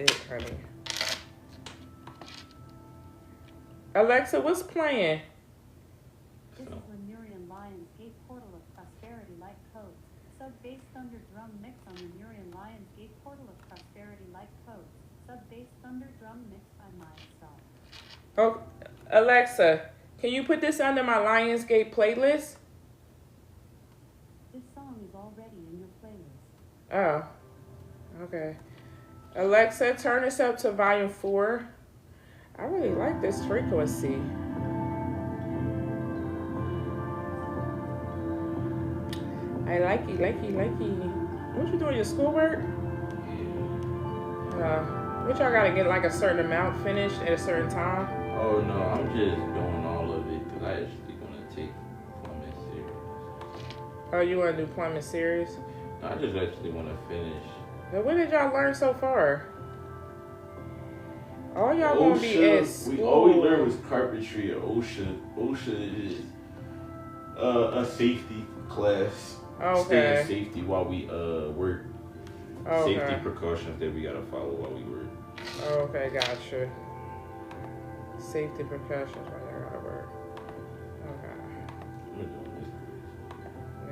it, honey. Alexa, what's playing? This is Lemurian Lions Gate Portal of Prosperity Light Codes. Sub-bass thunder drum mix on Lemurian Lions Gate Portal of Prosperity Light Codes. Sub-bass thunder drum mix by Milestone. Oh, Alexa, can you put this under my Lionsgate playlist? This song is already in your playlist. Oh, okay. Alexa, turn this up to volume 4. I really like this frequency. I like it. What you doing, your schoolwork? What y'all gotta get like a certain amount finished at a certain time? Oh no, I'm just doing all of it because I actually gonna take plumbing serious. Oh, you wanna do plumbing series? No, I just actually wanna finish. But what did y'all learn so far? All y'all gonna be at school. All we learned was carpentry at OSHA. OSHA is a safety class. Okay. Stay in safety while we work. Okay. Safety precautions that we gotta follow while we work. Okay, gotcha. Safety precautions while you gotta work. Okay.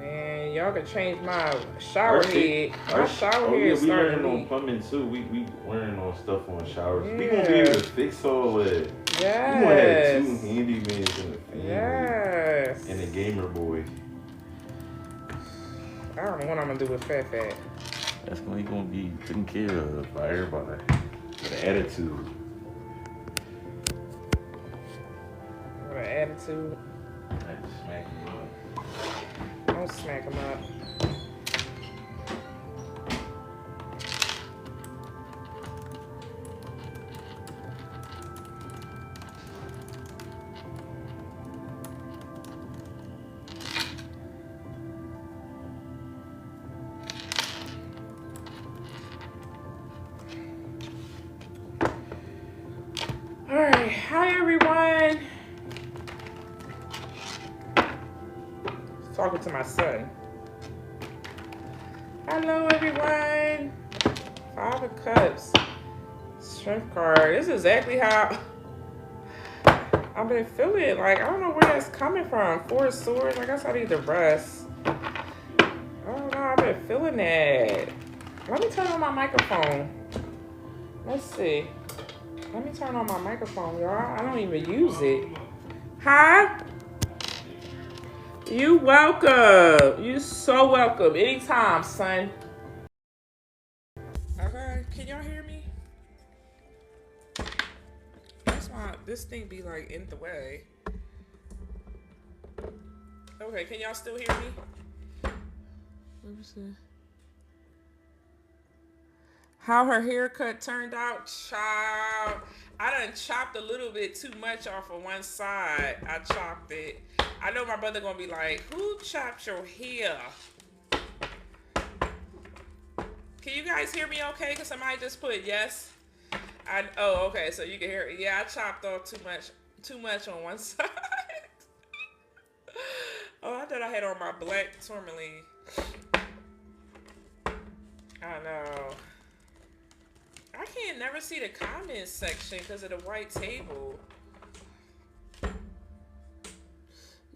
Man, y'all can change my shower head. My shower head is we starting learning to on leak. plumbing too. We learning on stuff on showers. Yeah. We gonna be able to fix all that. Yes. We gonna have 2 handymans in the family. Yes. And a gamer boy. I don't know what I'm gonna do with Fat. That's when he gonna be taken care of by everybody with an attitude. With an attitude. I just smack him up. Don't smack him up. Alright, hi everyone. Talking to my son. Hello everyone. 5 of Cups. Strength card. This is exactly how I've been feeling. Like, I don't know where that's coming from. 4 of Swords. I guess I need to rest. I don't know. I've been feeling that. Let me turn on my microphone. Let's see. Let me turn on my microphone, y'all. I don't even use it. Hi? You welcome. You so welcome. Anytime, son. Okay, can y'all hear me? That's why this thing be like in the way. Okay, can y'all still hear me? Let me see. How her haircut turned out, child. I done chopped a little bit too much off of one side. I chopped it. I know my brother gonna be like, who chopped your hair? Can you guys hear me okay? Cause somebody just put yes. Oh, okay, so you can hear it. Yeah, I chopped off too much on one side. Oh, I thought I had on my black tourmaline. I know. I can't never see the comments section because of the white table.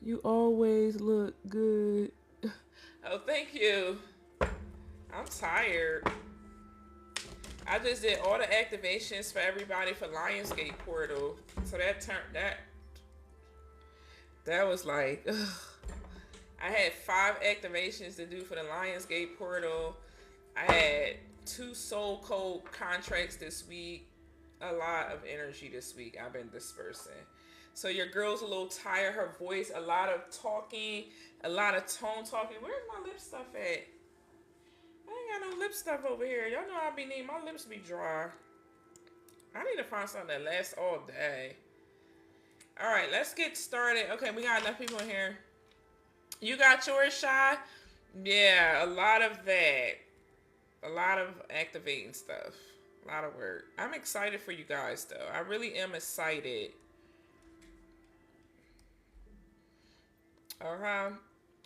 You always look good. Oh, thank you. I'm tired. I just did all the activations for everybody for Lionsgate Portal. So that was like, ugh. I had 5 activations to do for the Lionsgate Portal. I had 2 Soul Code contracts this week. A lot of energy this week. I've been dispersing. So your girl's a little tired. Her voice, a lot of talking, a lot of tone talking. Where's my lip stuff at? I ain't got no lip stuff over here. Y'all know I be needing my lips to be dry. I need to find something that lasts all day. All right, let's get started. Okay, we got enough people in here. You got yours, Shy? Yeah, a lot of that. A lot of activating stuff. A lot of work. I'm excited for you guys, though. I really am excited.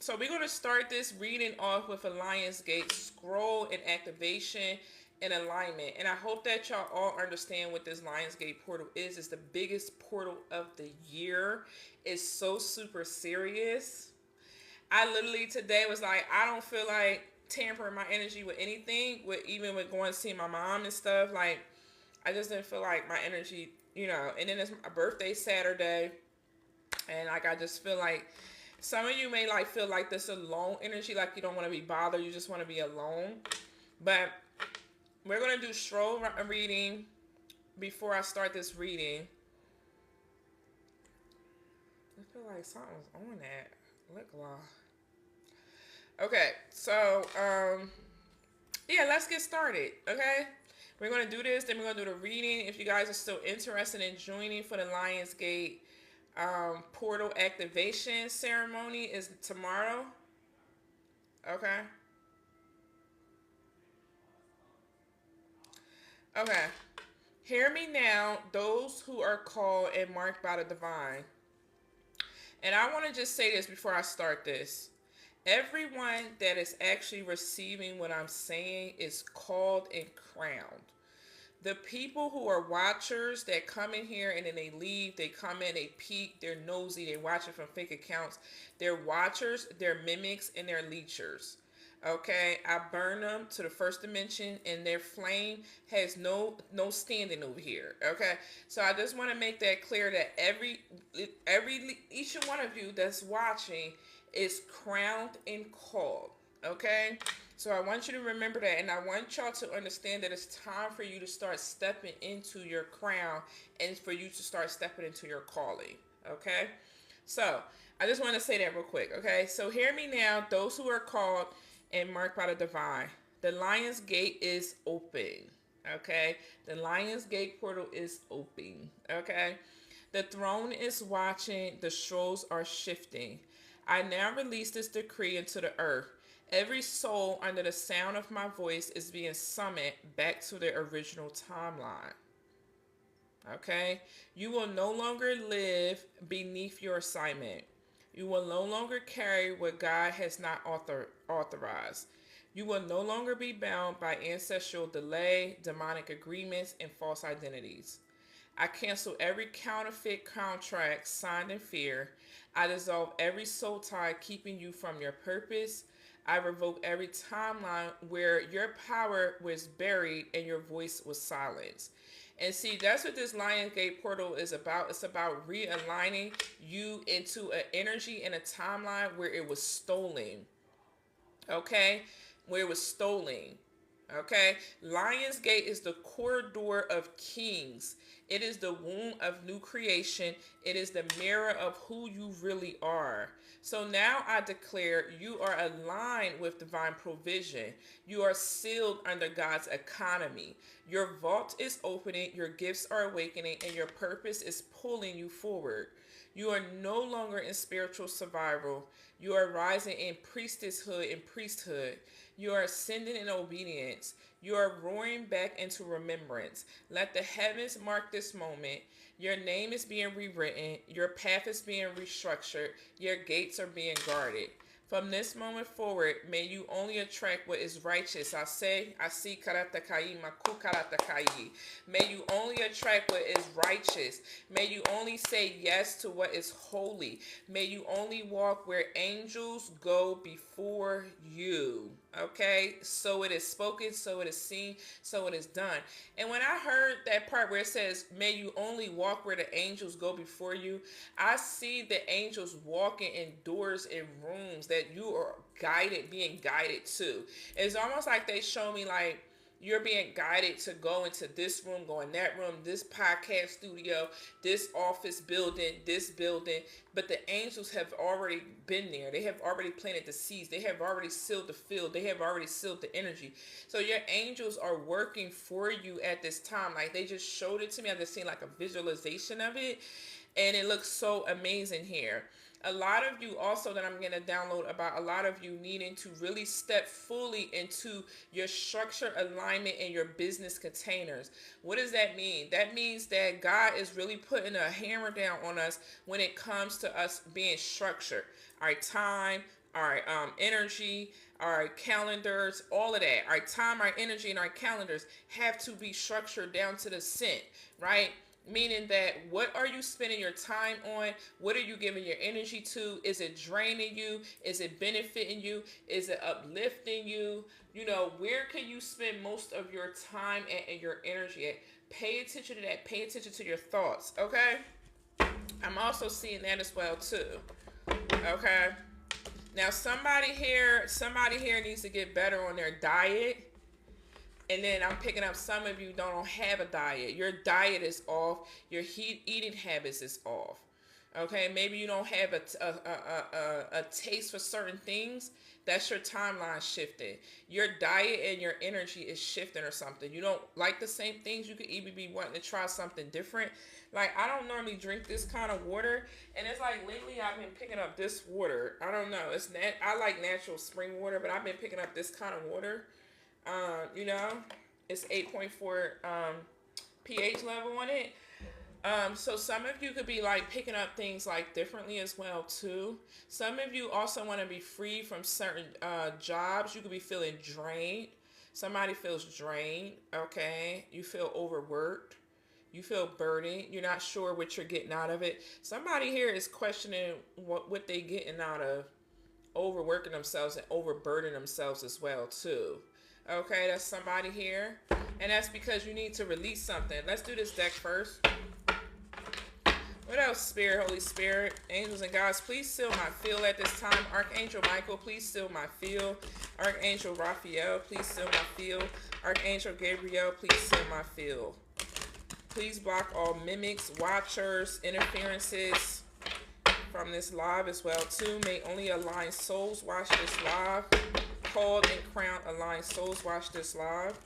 So we're going to start this reading off with a Lionsgate scroll and activation. in alignment. And I hope that y'all all understand what this Lionsgate portal is. It's the biggest portal of the year. It's so super serious. I literally today was like, I don't feel like tampering my energy with anything, with even with going to see my mom and stuff. Like, I just didn't feel like my energy, And then it's my birthday Saturday, and like I just feel like some of you may like feel like this alone energy, like you don't want to be bothered, you just want to be alone. But we're gonna do stroll reading before I start this reading. I feel like something's on that lip gloss. Okay, so yeah, let's get started. Okay, we're gonna do this, then we're gonna do the reading. If you guys are still interested in joining for the Lionsgate portal activation ceremony, is tomorrow. Okay. Okay. Hear me now, those who are called and marked by the divine. And I want to just say this before I start this. Everyone that is actually receiving what I'm saying is called and crowned. The people who are watchers that come in here and then they leave, they come in, they peek, they're nosy, they watch it from fake accounts. They're watchers, they're mimics, and they're leechers. Okay, I burn them to the first dimension, and their flame has no standing over here. Okay, so I just want to make that clear that each one of you that's watching is crowned and called. Okay, so I want you to remember that, and I want y'all to understand that it's time for you to start stepping into your crown and for you to start stepping into your calling. Okay, so I just want to say that real quick. Okay, so hear me now, those who are called and marked by the divine. The Lion's Gate is open. Okay, the Lion's Gate portal is open. Okay, the throne is watching. The scrolls are shifting. I now release this decree into the earth. Every soul under the sound of my voice is being summoned back to their original timeline. Okay? You will no longer live beneath your assignment. You will no longer carry what God has not authorized. You will no longer be bound by ancestral delay, demonic agreements, and false identities. I cancel every counterfeit contract signed in fear. I dissolve every soul tie keeping you from your purpose. I revoke every timeline where your power was buried and your voice was silenced. And see, that's what this Lionsgate portal is about. It's about realigning you into an energy and a timeline where it was stolen. Okay? Where it was stolen. Okay? Lionsgate is the corridor of kings. It is the womb of new creation. It is the mirror of who you really are. So now I declare you are aligned with divine provision. You are sealed under God's economy. Your vault is opening, your gifts are awakening, and your purpose is pulling you forward. You are no longer in spiritual survival. You are rising in priestesshood and priesthood. You are ascending in obedience. You are roaring back into remembrance. Let the heavens mark this moment. Your name is being rewritten. Your path is being restructured. Your gates are being guarded. From this moment forward, may you only attract what is righteous. I see karatakai, maku karatakai. May you only attract what is righteous. May you only say yes to what is holy. May you only walk where angels go before you. Okay, so it is spoken, so it is seen, so it is done. And when I heard that part where it says, may you only walk where the angels go before you, I see the angels walking in doors and rooms that you are being guided to. It's almost like they show me like, you're being guided to go into this room, go in that room, this podcast studio, this office building, this building. But the angels have already been there. They have already planted the seeds. They have already sealed the field. They have already sealed the energy. So your angels are working for you at this time. Like they just showed it to me. I just seen like a visualization of it. And it looks so amazing here. A lot of you also that I'm going to download about a lot of you needing to really step fully into your structure alignment and your business containers. What does that mean? That means that God is really putting a hammer down on us when it comes to us being structured. Our time, our energy, our calendars, all of that. Our time, our energy, and our calendars have to be structured down to the cent, right? Meaning that what are you spending your time on? What are you giving your energy to? Is it draining you? Is it benefiting you? Is it uplifting you? You know, where can you spend most of your time and your energy at? Pay attention to that. Pay attention to your thoughts, okay? I'm also seeing that as well too. Okay. Now somebody here needs to get better on their diet. And then I'm picking up some of you don't have a diet. Your diet is off. Your eating habits is off. Okay, maybe you don't have a taste for certain things. That's your timeline shifting. Your diet and your energy is shifting or something. You don't like the same things. You could even be wanting to try something different. Like, I don't normally drink this kind of water. And it's like lately I've been picking up this water. I don't know. I like natural spring water, but I've been picking up this kind of water. You know, it's 8.4 pH level on it. So some of you could be like picking up things like differently as well too. Some of you also want to be free from certain jobs. You could be feeling drained. Somebody feels drained. Okay, you feel overworked. You feel burdened. You're not sure what you're getting out of it. Somebody here is questioning what they getting out of overworking themselves and overburdening themselves as well too. Okay, that's somebody here. And that's because you need to release something. Let's do this deck first. What else, Spirit, Holy Spirit, angels and gods, please seal my field at this time. Archangel Michael, please seal my field. Archangel Raphael, please seal my field. Archangel Gabriel, please seal my field. Please block all mimics, watchers, interferences from this live as well too. May only aligned souls watch this live. Called and crowned aligned souls watch this live.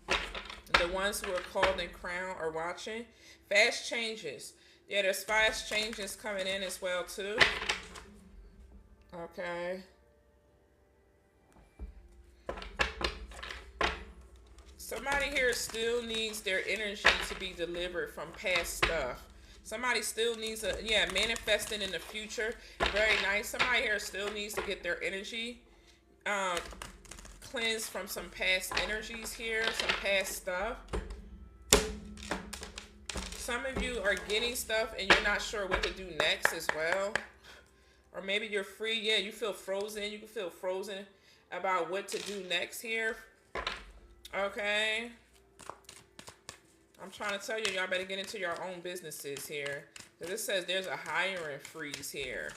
The ones who are called and crowned are watching. Fast changes. Yeah, there's fast changes coming in as well too. Okay. Somebody here still needs their energy to be delivered from past stuff. Somebody still needs manifesting in the future. Very nice. Somebody here still needs to get their energy cleansed from some past energies here, some past stuff. Some of you are getting stuff and you're not sure what to do next as well. Or maybe you're free. Yeah, you feel frozen. You can feel frozen about what to do next here. Okay. I'm trying to tell you, y'all better get into your own businesses here. This says there's a hiring freeze here.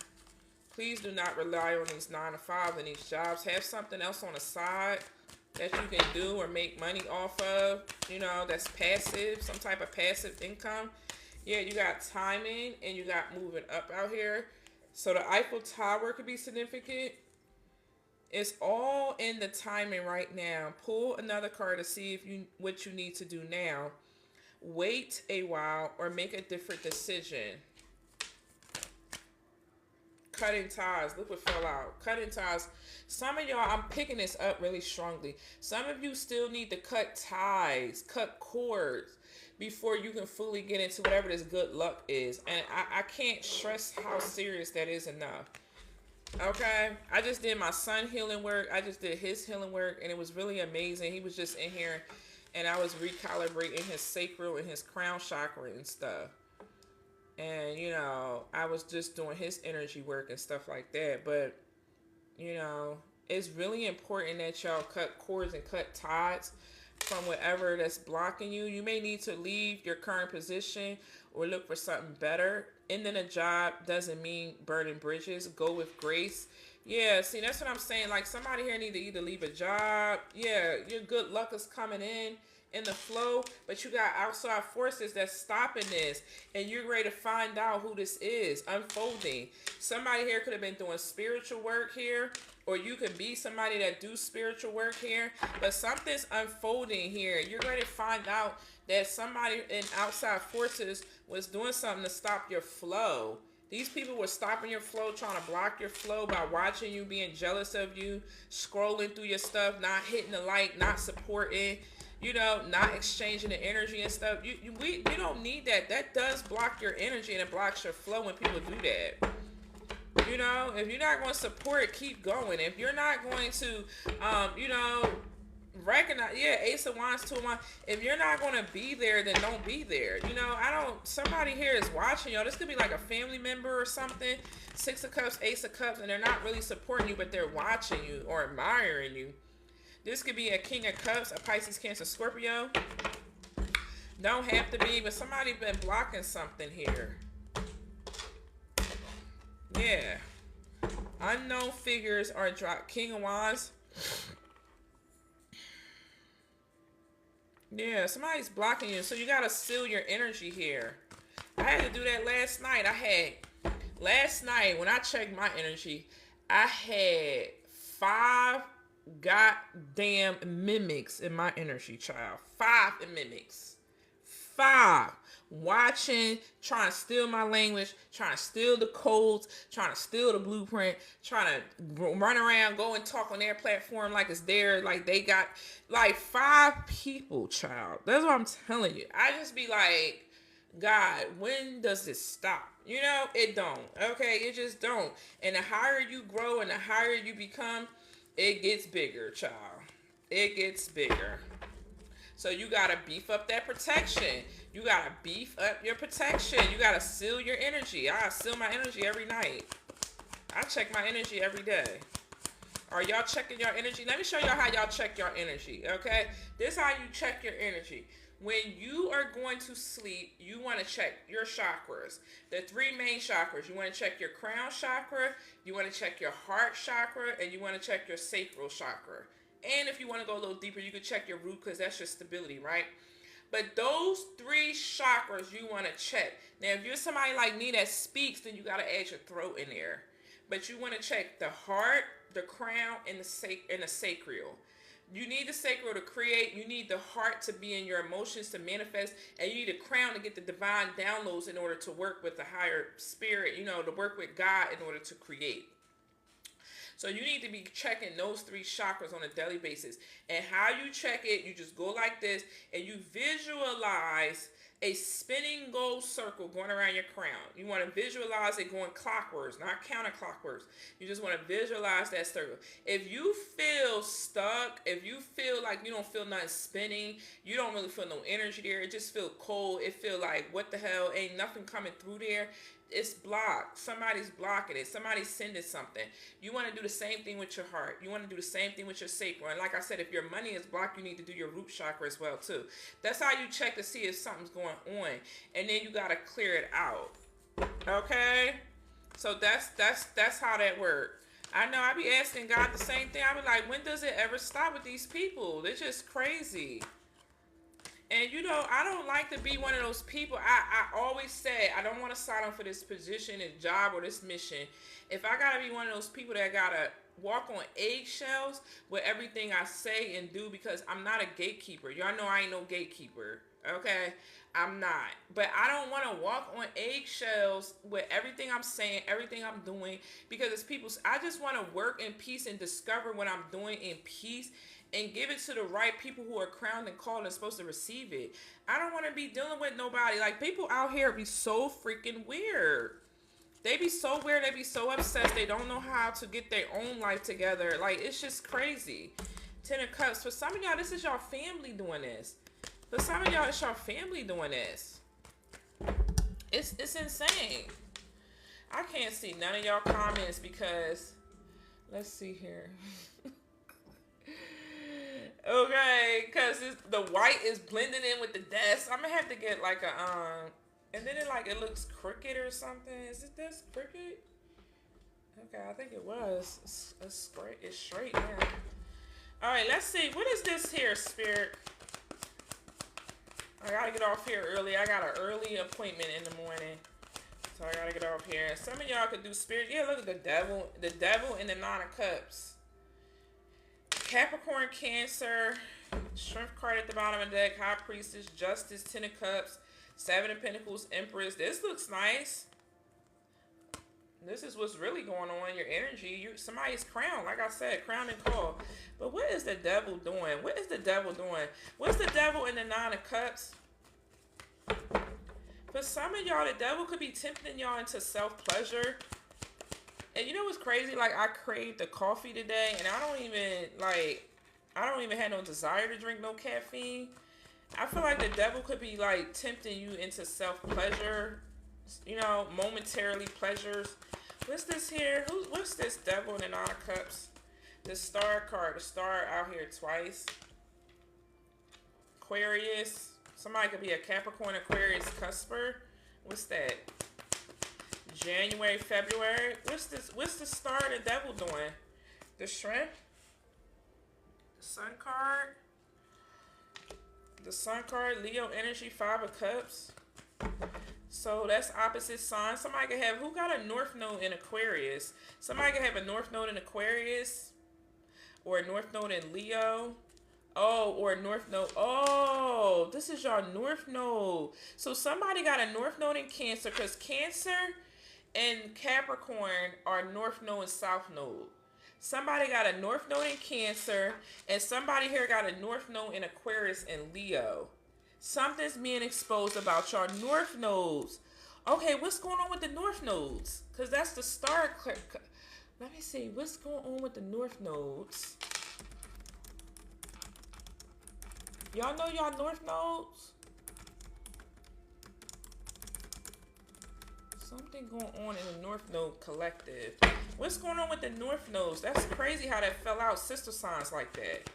Please do not rely on these 9 to 5 and these jobs. Have something else on the side that you can do or make money off of. You know, that's passive, some type of passive income. Yeah, you got timing and you got moving up out here. So the Eiffel Tower could be significant. It's all in the timing right now. Pull another card to see if what you need to do now. Wait a while or make a different decision. Cutting ties. Look what fell out. Cutting ties. Some of y'all, I'm picking this up really strongly. Some of you still need to cut ties, cut cords before you can fully get into whatever this good luck is. And I can't stress how serious that is enough. Okay, I just did my son healing work. I just did his healing work, and it was really amazing. He was just in here, and I was recalibrating his sacral and his crown chakra and stuff. And, you know, I was just doing his energy work and stuff like that. But, you know, it's really important that y'all cut cords and cut ties from whatever that's blocking you. You may need to leave your current position or look for something better. Ending a job doesn't mean burning bridges. Go with grace. Yeah, see, that's what I'm saying. Like, somebody here need to either leave a job. Yeah, your good luck is coming in the flow, but you got outside forces that's stopping this, and you're ready to find out who this is unfolding. Somebody here could have been doing spiritual work here, or you could be somebody that do spiritual work here, but something's unfolding here. You're ready to find out that somebody in outside forces was doing something to stop your flow. These people were stopping your flow, trying to block your flow by watching you, being jealous of you, scrolling through your stuff, not hitting the like, not supporting, you know, not exchanging the energy and stuff. You don't need that. That does block your energy and it blocks your flow when people do that. You know, if you're not going to support, keep going. If you're not going to, you know, recognize, yeah, Ace of Wands, Two of Wands. If you're not going to be there, then don't be there. You know, somebody here is watching y'all. This could be like a family member or something. Six of Cups, Ace of Cups, and they're not really supporting you, but they're watching you or admiring you. This could be a King of Cups, a Pisces, Cancer, Scorpio. Don't have to be, but somebody been blocking something here. Yeah. Unknown figures are dropped. King of Wands. Yeah, somebody's blocking you. So you got to seal your energy here. I had to do that last night. Last night, when I checked my energy, I had 5 goddamn mimics in my energy, child. 5 mimics. 5 watching, trying to steal my language, trying to steal the codes, trying to steal the blueprint, trying to run around, go and talk on their platform like it's there, like they got like 5 people, child. That's what I'm telling you. I just be like, God, when does this stop? You know, it don't. Okay, it just don't. And the higher you grow and the higher you become, it gets bigger, child. It gets bigger. So you got to beef up that protection. You got to beef up your protection. You got to seal your energy. I seal my energy every night. I check my energy every day. Are y'all checking your energy? Let me show y'all how y'all check your energy, okay? This is how you check your energy. When you are going to sleep, you want to check your chakras. The 3 main chakras. You want to check your crown chakra, you want to check your heart chakra, and you want to check your sacral chakra. And if you want to go a little deeper, you can check your root because that's your stability, right? But those 3 chakras you want to check. Now, if you're somebody like me that speaks, then you got to add your throat in there. But you want to check the heart, the crown, and the sacral. You need the sacral to create. You need the heart to be in your emotions to manifest. And you need a crown to get the divine downloads in order to work with the higher spirit, you know, to work with God in order to create. So you need to be checking those 3 chakras on a daily basis. And how you check it, you just go like this and you visualize a spinning gold circle going around your crown. You want to visualize it going clockwise, not counterclockwise. You just want to visualize that circle. If you feel stuck, if you feel like you don't feel nothing spinning, you don't really feel no energy there, it just feel cold, it feel like what the hell, ain't nothing coming through there, it's blocked. Somebody's blocking it. Somebody's sending something. You want to do the same thing with your heart. You want to do the same thing with your sacral. And like I said, if your money is blocked, you need to do your root chakra as well too. That's how you check to see if something's going on. And then you got to clear it out. Okay? So that's how that works. I know I be asking God the same thing. I be like, when does it ever stop with these people? They're just crazy. And, you know, I don't like to be one of those people. I always say I don't want to sign up for this position, this job, or this mission. If I got to be one of those people that got to walk on eggshells with everything I say and do, because I'm not a gatekeeper. Y'all know I ain't no gatekeeper, okay? I'm not. But I don't want to walk on eggshells with everything I'm saying, everything I'm doing, because it's people. I just want to work in peace and discover what I'm doing in peace and give it to the right people who are crowned and called and supposed to receive it. I don't want to be dealing with nobody. Like, people out here be so freaking weird. They be so weird. They be so obsessed. They don't know how to get their own life together. Like, it's just crazy. 10 of Cups. For some of y'all, this is your family doing this. For some of y'all, it's your family doing this. It's insane. I can't see none of y'all comments because, let's see here. Okay, because the white is blending in with the desk. I'm gonna have to get like a and then it looks crooked or something. Is it this crooked? Okay, I think it was. It's straight now. All right, let's see. What is this here, Spirit? I gotta get off here early. I got an early appointment in the morning, so I gotta get off here. Some of y'all could do Spirit. Yeah, look at the devil and the 9 of Cups. Capricorn, Cancer, Strength card at the bottom of the deck, High Priestess, Justice, 10 of Cups, 7 of Pentacles, Empress. This looks nice. This is what's really going on in your energy. Somebody's crowned, like I said, crowned and called. But what is the devil doing? What is the devil doing? What's the devil in the 9 of Cups? For some of y'all, the devil could be tempting y'all into self-pleasure. And you know what's crazy? Like I craved the coffee today, and I don't even have no desire to drink no caffeine. I feel like the devil could be like tempting you into self pleasure, momentarily pleasures. What's this here? What's this devil in the Nine of Cups? The star card, the star out here twice. Aquarius. Somebody could be a Capricorn, Aquarius, cusper. What's that? January, February. What's this? What's the star of the devil doing? The shrimp. The sun card. The sun card. Leo energy. 5 of Cups. So that's opposite sign. Somebody could have, who got a north node in Aquarius? Somebody could have a north node in Aquarius. Or a north node in Leo. Oh, or a north node. Oh, this is your north node. So somebody got a north node in Cancer, because Cancer and Capricorn are north node and south node. Somebody got a north node in Cancer, and somebody here got a north node in Aquarius and Leo. Something's being exposed about your north nodes. Okay, what's going on with the north nodes? Because that's the star. Let me see. What's going on with the north nodes? Y'all know y'all north nodes? Something going on in the north node collective. What's going on with the north nodes? That's crazy how that fell out. Sister signs like that.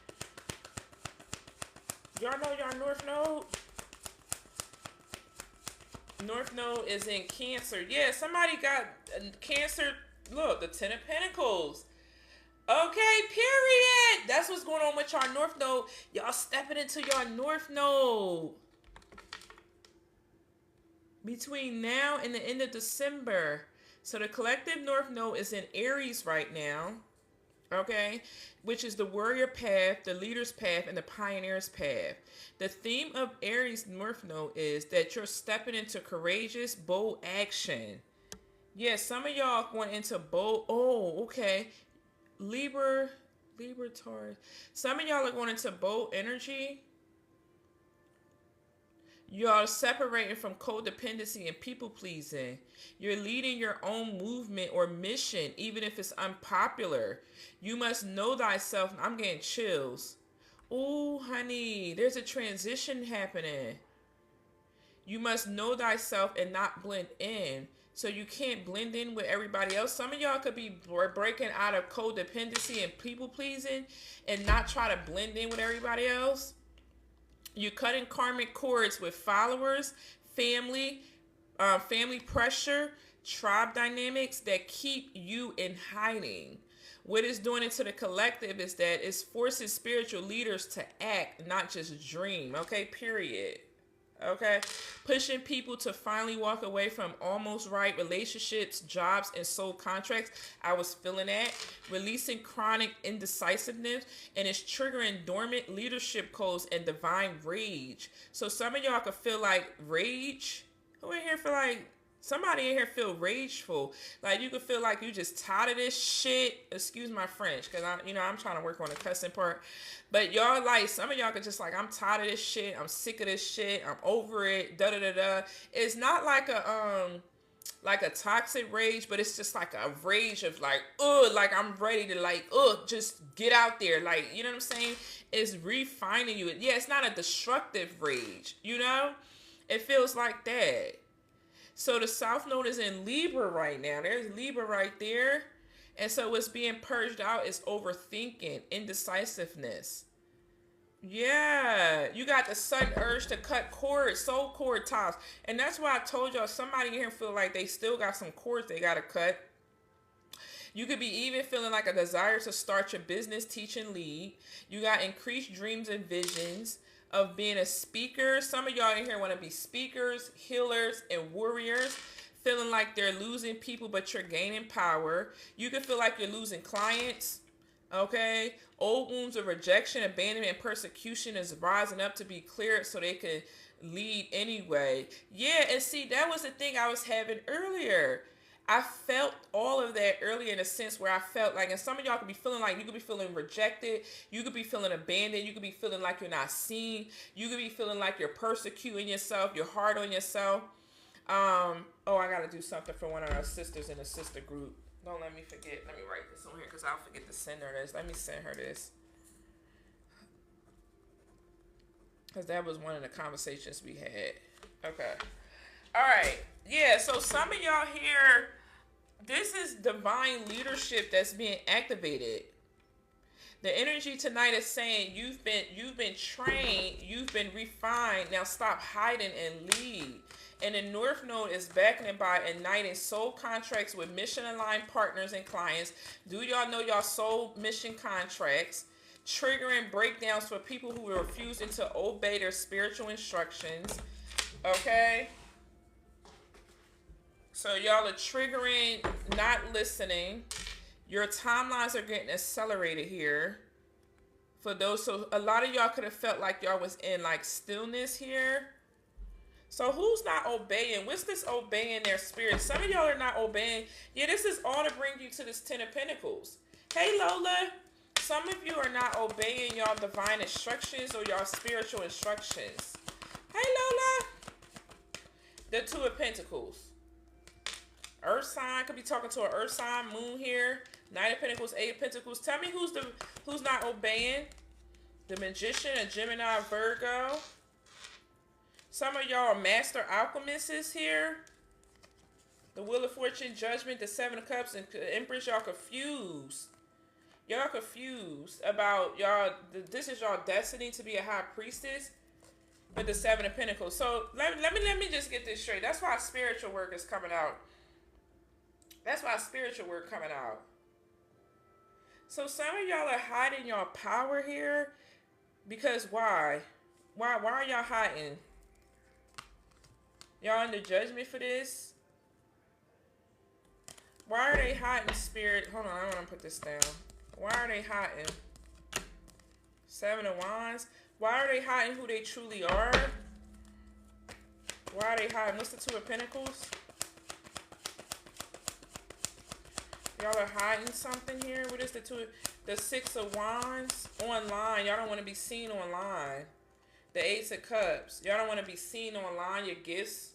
Y'all know y'all north node? North node is in Cancer. Yeah, somebody got Cancer. Look, the 10 of Pentacles. Okay, period. That's what's going on with y'all north node. Y'all stepping into your north node between now and the end of December. So the collective north node is in Aries right now. Okay, which is the warrior path, the leader's path, and the pioneer's path. The theme of Aries north node is that you're stepping into courageous, bold action. Yeah, some of y'all going into bold. Oh, okay. Libra, Taurus. Some of y'all are going into bold energy. Y'all separating from codependency and people pleasing. You're leading your own movement or mission, even if it's unpopular. You must know thyself. I'm getting chills. Oh, honey, there's a transition happening. You must know thyself and not blend in. So you can't blend in with everybody else. Some of y'all could be breaking out of codependency and people pleasing and not try to blend in with everybody else. You're cutting karmic cords with followers, family pressure, tribe dynamics that keep you in hiding. What it's doing into the collective is that it's forcing spiritual leaders to act, not just dream. Okay, period. Okay, pushing people to finally walk away from almost right relationships, jobs, and soul contracts. I was feeling that. Releasing chronic indecisiveness, and it's triggering dormant leadership codes and divine rage. So some of y'all could feel like rage. Who in here feel like somebody in here feel rageful? Like you could feel like you just tired of this shit. Excuse my French, because I'm trying to work on the cussing part. But y'all, like, some of y'all could just like, I'm tired of this shit. I'm sick of this shit. I'm over it. Da da da da. It's not like a toxic rage, but it's just like a rage of like, like I'm ready to like, just get out there. Like, you know what I'm saying? It's refining you. Yeah, it's not a destructive rage, you know? It feels like that. So the South Node is in Libra right now. There's Libra right there. And so what's being purged out is overthinking, indecisiveness. Yeah, you got the sudden urge to cut cords, soul cord ties. And that's why I told y'all, somebody in here feel like they still got some cords they got to cut. You could be even feeling like a desire to start your business, teach, and lead. You got increased dreams and visions of being a speaker. Some of y'all in here want to be speakers, healers, and warriors. Feeling like they're losing people, but you're gaining power. You can feel like you're losing clients. Okay. Old wounds of rejection, abandonment, and persecution is rising up to be cleared so they can lead anyway. Yeah, and see, that was the thing I was having earlier. I felt all of that earlier in a sense where I felt like, and some of y'all could be feeling like, you could be feeling rejected, you could be feeling abandoned, you could be feeling like you're not seen, you could be feeling like you're persecuting yourself, you're hard on yourself. I gotta do something for one of our sisters in the sister group. Don't let me forget. Let me write this on here because I'll forget to send her this. Let me send her this. Because that was one of the conversations we had. Okay. All right. Yeah, so some of y'all here, this is divine leadership that's being activated. The energy tonight is saying you've been trained, you've been refined. Now stop hiding and lead. And the North Node is backing it by igniting soul contracts with mission-aligned partners and clients. Do y'all know y'all soul mission contracts? Triggering breakdowns for people who are refusing to obey their spiritual instructions. Okay? So y'all are triggering, not listening. Your timelines are getting accelerated here. For those, so a lot of y'all could have felt like y'all was in like stillness here. So who's not obeying? What's this obeying their spirit? Some of y'all are not obeying. Yeah, this is all to bring you to this 10 of Pentacles. Hey, Lola. Some of you are not obeying y'all divine instructions or y'all spiritual instructions. Hey, Lola. The 2 of Pentacles. Earth sign. Could be talking to an earth sign. Moon here. 9 of Pentacles, 8 of Pentacles. Tell me who's not obeying. The Magician, a Gemini, Virgo. Some of y'all are master alchemists here. The Wheel of Fortune, Judgment, the 7 of Cups, and Empress. Y'all confused. Y'all confused about y'all. This is y'all destiny to be a high priestess with the 7 of Pentacles. So let me just get this straight. That's why spiritual work is coming out. That's why spiritual work coming out. So some of y'all are hiding y'all power here because why? Why are y'all hiding? Y'all under judgment for this? Why are they hiding, spirit? Hold on, I want to put this down. Why are they hiding? 7 of Wands. Why are they hiding who they truly are? Why are they hiding? What's the 2 of Pentacles? Y'all are hiding something here. What is the 6 of Wands? Online. Y'all don't want to be seen online. The 8 of Cups. Y'all don't want to be seen online. Your gifts.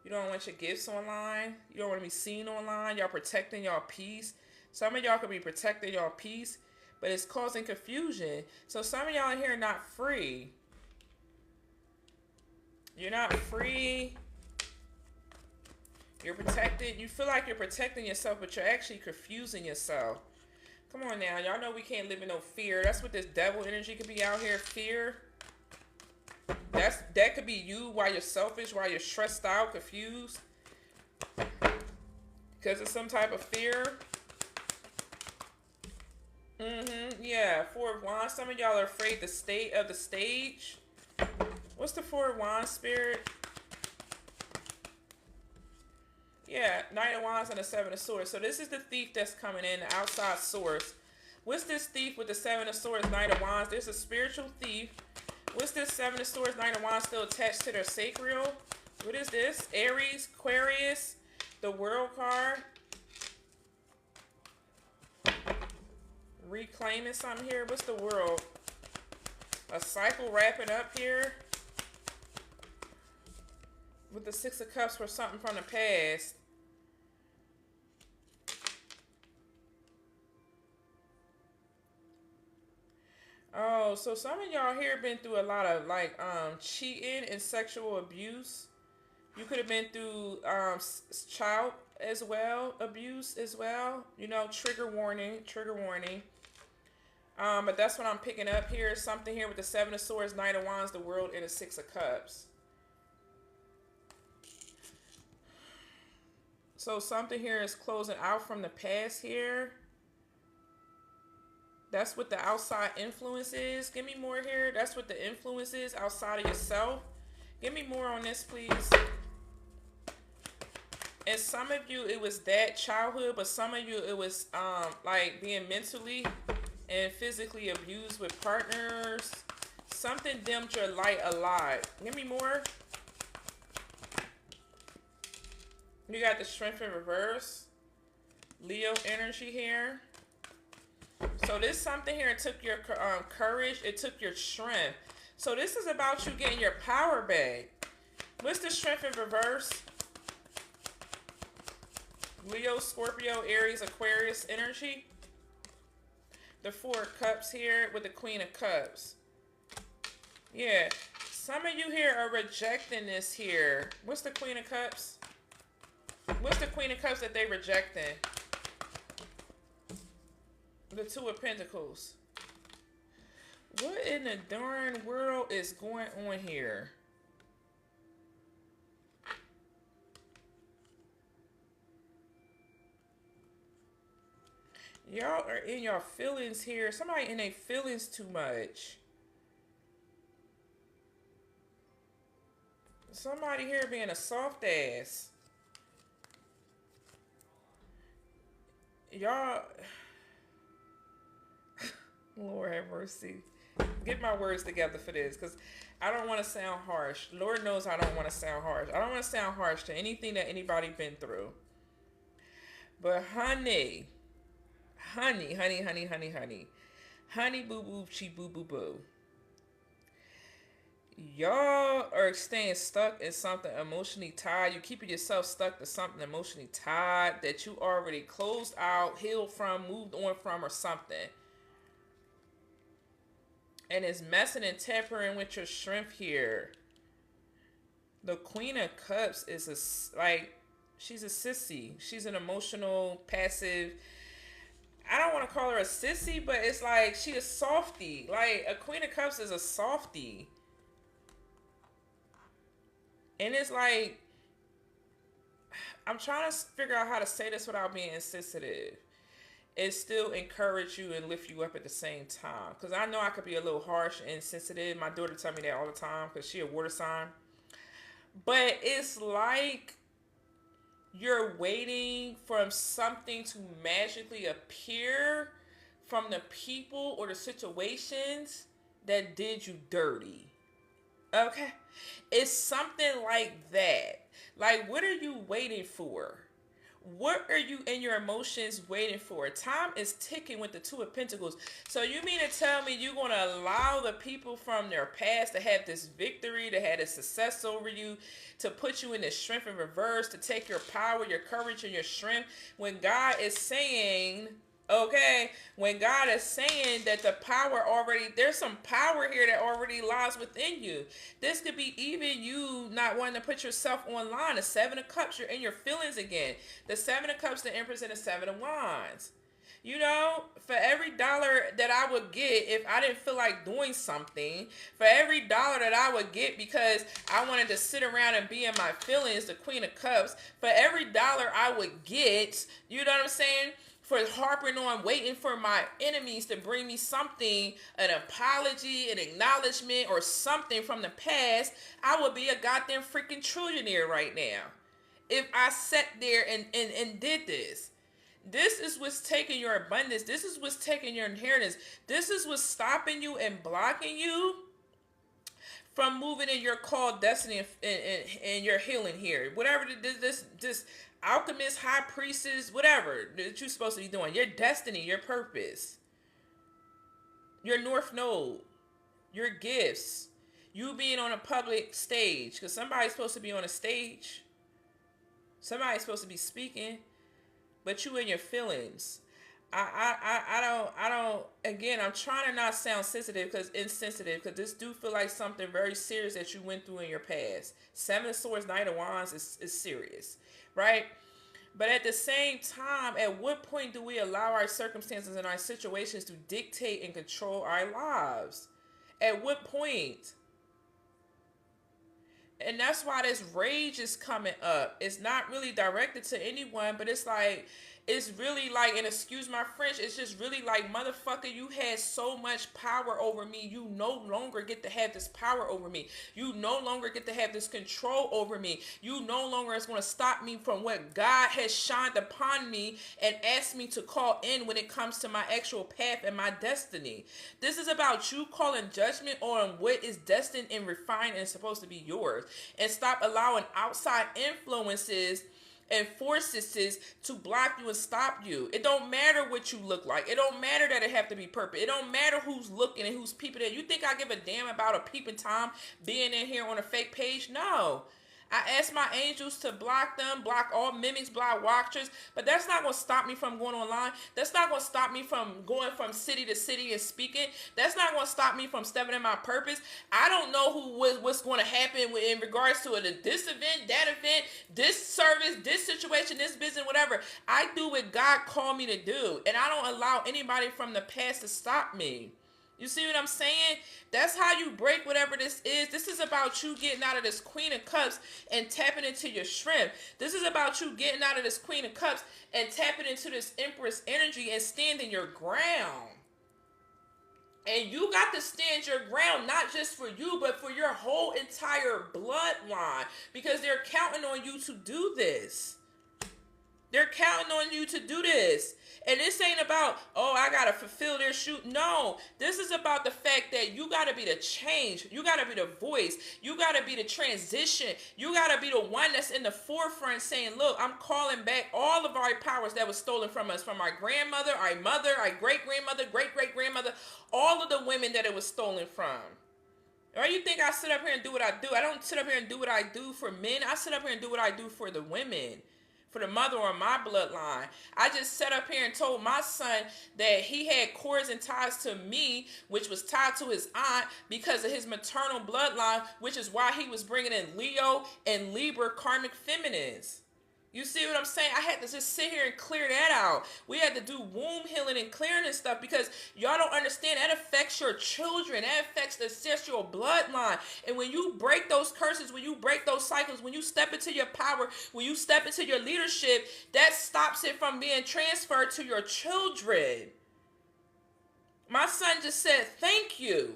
You don't want your gifts online. You don't want to be seen online. Y'all protecting y'all peace. Some of y'all could be protecting y'all peace, but it's causing confusion. So some of y'all in here are not free. You're not free. You're protected. You feel like you're protecting yourself, but you're actually confusing yourself. Come on now. Y'all know we can't live in no fear. That's what this devil energy could be out here. Fear. That could be you while you're selfish, while you're stressed out, confused. Because of some type of fear. Yeah. 4 of Wands. Some of y'all are afraid the state of the stage. What's the 4 of Wands, spirit? Yeah, 9 of Wands and the 7 of Swords. So this is the thief that's coming in, the outside source. What's this thief with the 7 of Swords, 9 of Wands? There's a spiritual thief. What's this 7 of Swords, 9 of Wands still attached to their sacral? What is this? Aries, Aquarius, the World card. Reclaiming something here. What's the World? A cycle wrapping up here. With the 6 of Cups for something from the past. Oh, so some of y'all here been through a lot of like cheating and sexual abuse. You could have been through child as well, abuse as well. You know, trigger warning, trigger warning. But that's what I'm picking up here. Something here with the 7 of Swords, 9 of Wands, the World, and the 6 of Cups. So something here is closing out from the past here. That's what the outside influence is. Give me more here. That's what the influence is outside of yourself. Give me more on this, please. And some of you, it was that childhood, but some of you, it was like being mentally and physically abused with partners. Something dimmed your light a lot. Give me more. You got the Strength in reverse. Leo energy here. So this something here, it took your courage, it took your strength. So this is about you getting your power back. What's the Strength in reverse? Leo, Scorpio, Aries, Aquarius energy. The Four of Cups here with the Queen of Cups. Yeah. Some of you here are rejecting this here. What's the Queen of Cups? What's the Queen of Cups that they rejecting? The Two of Pentacles. What in the darn world is going on here? Y'all are in your feelings here. Somebody in their feelings too much. Somebody here being a soft ass. Y'all. Lord have mercy. Get my words together for this, because I don't want to sound harsh. Lord knows I don't want to sound harsh. I don't want to sound harsh to anything that anybody been through. But honey, honey, boo boo, chi boo boo boo. Y'all are staying stuck in something emotionally tied. You're keeping yourself stuck to something emotionally tied that you already closed out, healed from, moved on from, or something. And it's messing and tampering with your strength here. The Queen of Cups is she's a sissy. She's an emotional, passive. I don't want to call her a sissy, but it's like she is softy. Like a Queen of Cups is a softy. And it's like, I'm trying to figure out how to say this without being insensitive. It still encourage you and lift you up at the same time. Because I know I could be a little harsh and insensitive. My daughter tells me that all the time because she a water sign. But it's like you're waiting for something to magically appear from the people or the situations that did you dirty. Okay? It's something like that. Like, what are you waiting for? What are you in your emotions waiting for? Time is ticking with the Two of Pentacles. So you mean to tell me you're going to allow the people from their past to have this victory, to have this success over you, to put you in this strength in reverse, to take your power, your courage, and your strength, when God is saying... Okay, when God is saying that the power already, there's some power here that already lies within you. This could be even you not wanting to put yourself online. The Seven of Cups, you're in your feelings again. The Seven of Cups, the Empress, and the Seven of Wands. You know, for every dollar that I would get if I didn't feel like doing something, for every dollar that I would get because I wanted to sit around and be in my feelings, the Queen of Cups, for every dollar I would get, you know what I'm saying? For harping on waiting for my enemies to bring me something, an apology, an acknowledgement, or something from the past, I would be a goddamn freaking trillionaire right now. If I sat there and did this. This is what's taking your abundance. This is what's taking your inheritance. This is what's stopping you and blocking you from moving in your called destiny and your healing here. Whatever this alchemist, high priestess, whatever that you're supposed to be doing. Your destiny, your purpose, your North Node, your gifts, you being on a public stage. Because somebody's supposed to be on a stage. Somebody's supposed to be speaking. But you in your feelings. I don't, again, I'm trying to not sound sensitive because insensitive, because this do feel like something very serious that you went through in your past. Seven of Swords, Knight of Wands is serious, right? But at the same time, at what point do we allow our circumstances and our situations to dictate and control our lives? At what point? And that's why this rage is coming up. It's not really directed to anyone, but it's like, it's really like, and excuse my French, it's just really like, motherfucker, you had so much power over me. You no longer get to have this power over me. You no longer get to have this control over me. You no longer is going to stop me from what God has shined upon me and asked me to call in when it comes to my actual path and my destiny. This is about you calling judgment on what is destined and refined and supposed to be yours. And stop allowing outside influences and forces to block you and stop you. It don't matter what you look like. It don't matter that it have to be perfect. It don't matter who's looking and who's peeping at. You think I give a damn about a peeping Tom being in here on a fake page? No. I ask my angels to block them, block all mimics, block watchers, but that's not going to stop me from going online. That's not going to stop me from going from city to city and speaking. That's not going to stop me from stepping in my purpose. I don't know what's going to happen in regards to this event, that event, this service, this situation, this business, whatever. I do what God called me to do, and I don't allow anybody from the past to stop me. You see what I'm saying? That's how you break whatever this is. This is about you getting out of this Queen of Cups and tapping into your strength. This is about you getting out of this Queen of Cups and tapping into this Empress energy and standing your ground. And you got to stand your ground, not just for you, but for your whole entire bloodline, because they're counting on you to do this. They're counting on you to do this. And this ain't about, oh, I got to fulfill their shoot. No, this is about the fact that you got to be the change. You got to be the voice. You got to be the transition. You got to be the one that's in the forefront saying, look, I'm calling back all of our powers that was stolen from us, from our grandmother, our mother, our great-grandmother, great-great-grandmother, all of the women that it was stolen from. Or you think I sit up here and do what I do? I don't sit up here and do what I do for men. I sit up here and do what I do for the women, for the mother or my bloodline. I just sat up here and told my son that he had cords and ties to me, which was tied to his aunt because of his maternal bloodline, which is why he was bringing in Leo and Libra karmic feminines. You see what I'm saying? I had to just sit here and clear that out. We had to do womb healing and clearing and stuff because y'all don't understand. That affects your children. That affects the ancestral bloodline. And when you break those curses, when you break those cycles, when you step into your power, when you step into your leadership, that stops it from being transferred to your children. My son just said, thank you.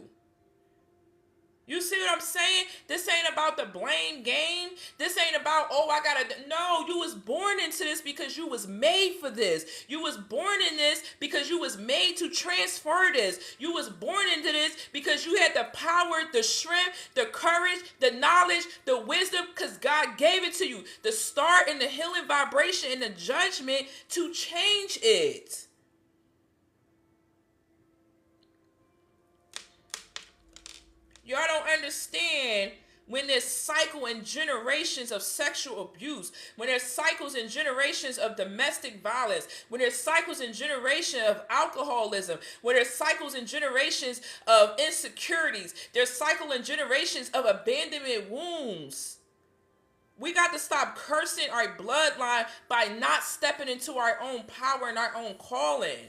You see what I'm saying? This ain't about the blame game. This ain't about, oh, I gotta, no, you was born into this because you was made for this. You was born in this because you was made to transfer this. You was born into this because you had the power, the strength, the courage, the knowledge, the wisdom, because God gave it to you. The start and the healing vibration and the judgment to change it. Y'all don't understand when there's cycle and generations of sexual abuse, when there's cycles and generations of domestic violence, when there's cycles and generations of alcoholism, when there's cycles and generations of insecurities, there's cycle and generations of abandonment wounds. We got to stop cursing our bloodline by not stepping into our own power and our own calling.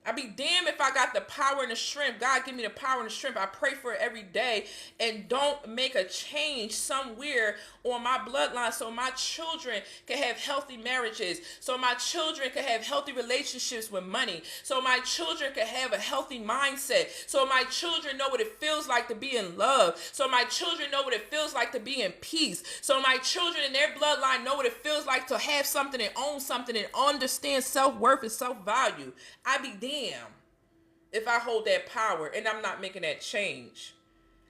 I'd be damned if I got the power and the strength. God give me the power and the strength. I pray for it every day and don't make a change somewhere on my bloodline so my children can have healthy marriages, so my children can have healthy relationships with money, so my children can have a healthy mindset, so my children know what it feels like to be in love, so my children know what it feels like to be in peace, so my children in their bloodline know what it feels like to have something and own something and understand self-worth and self-value. I be damned if I hold that power and I'm not making that change.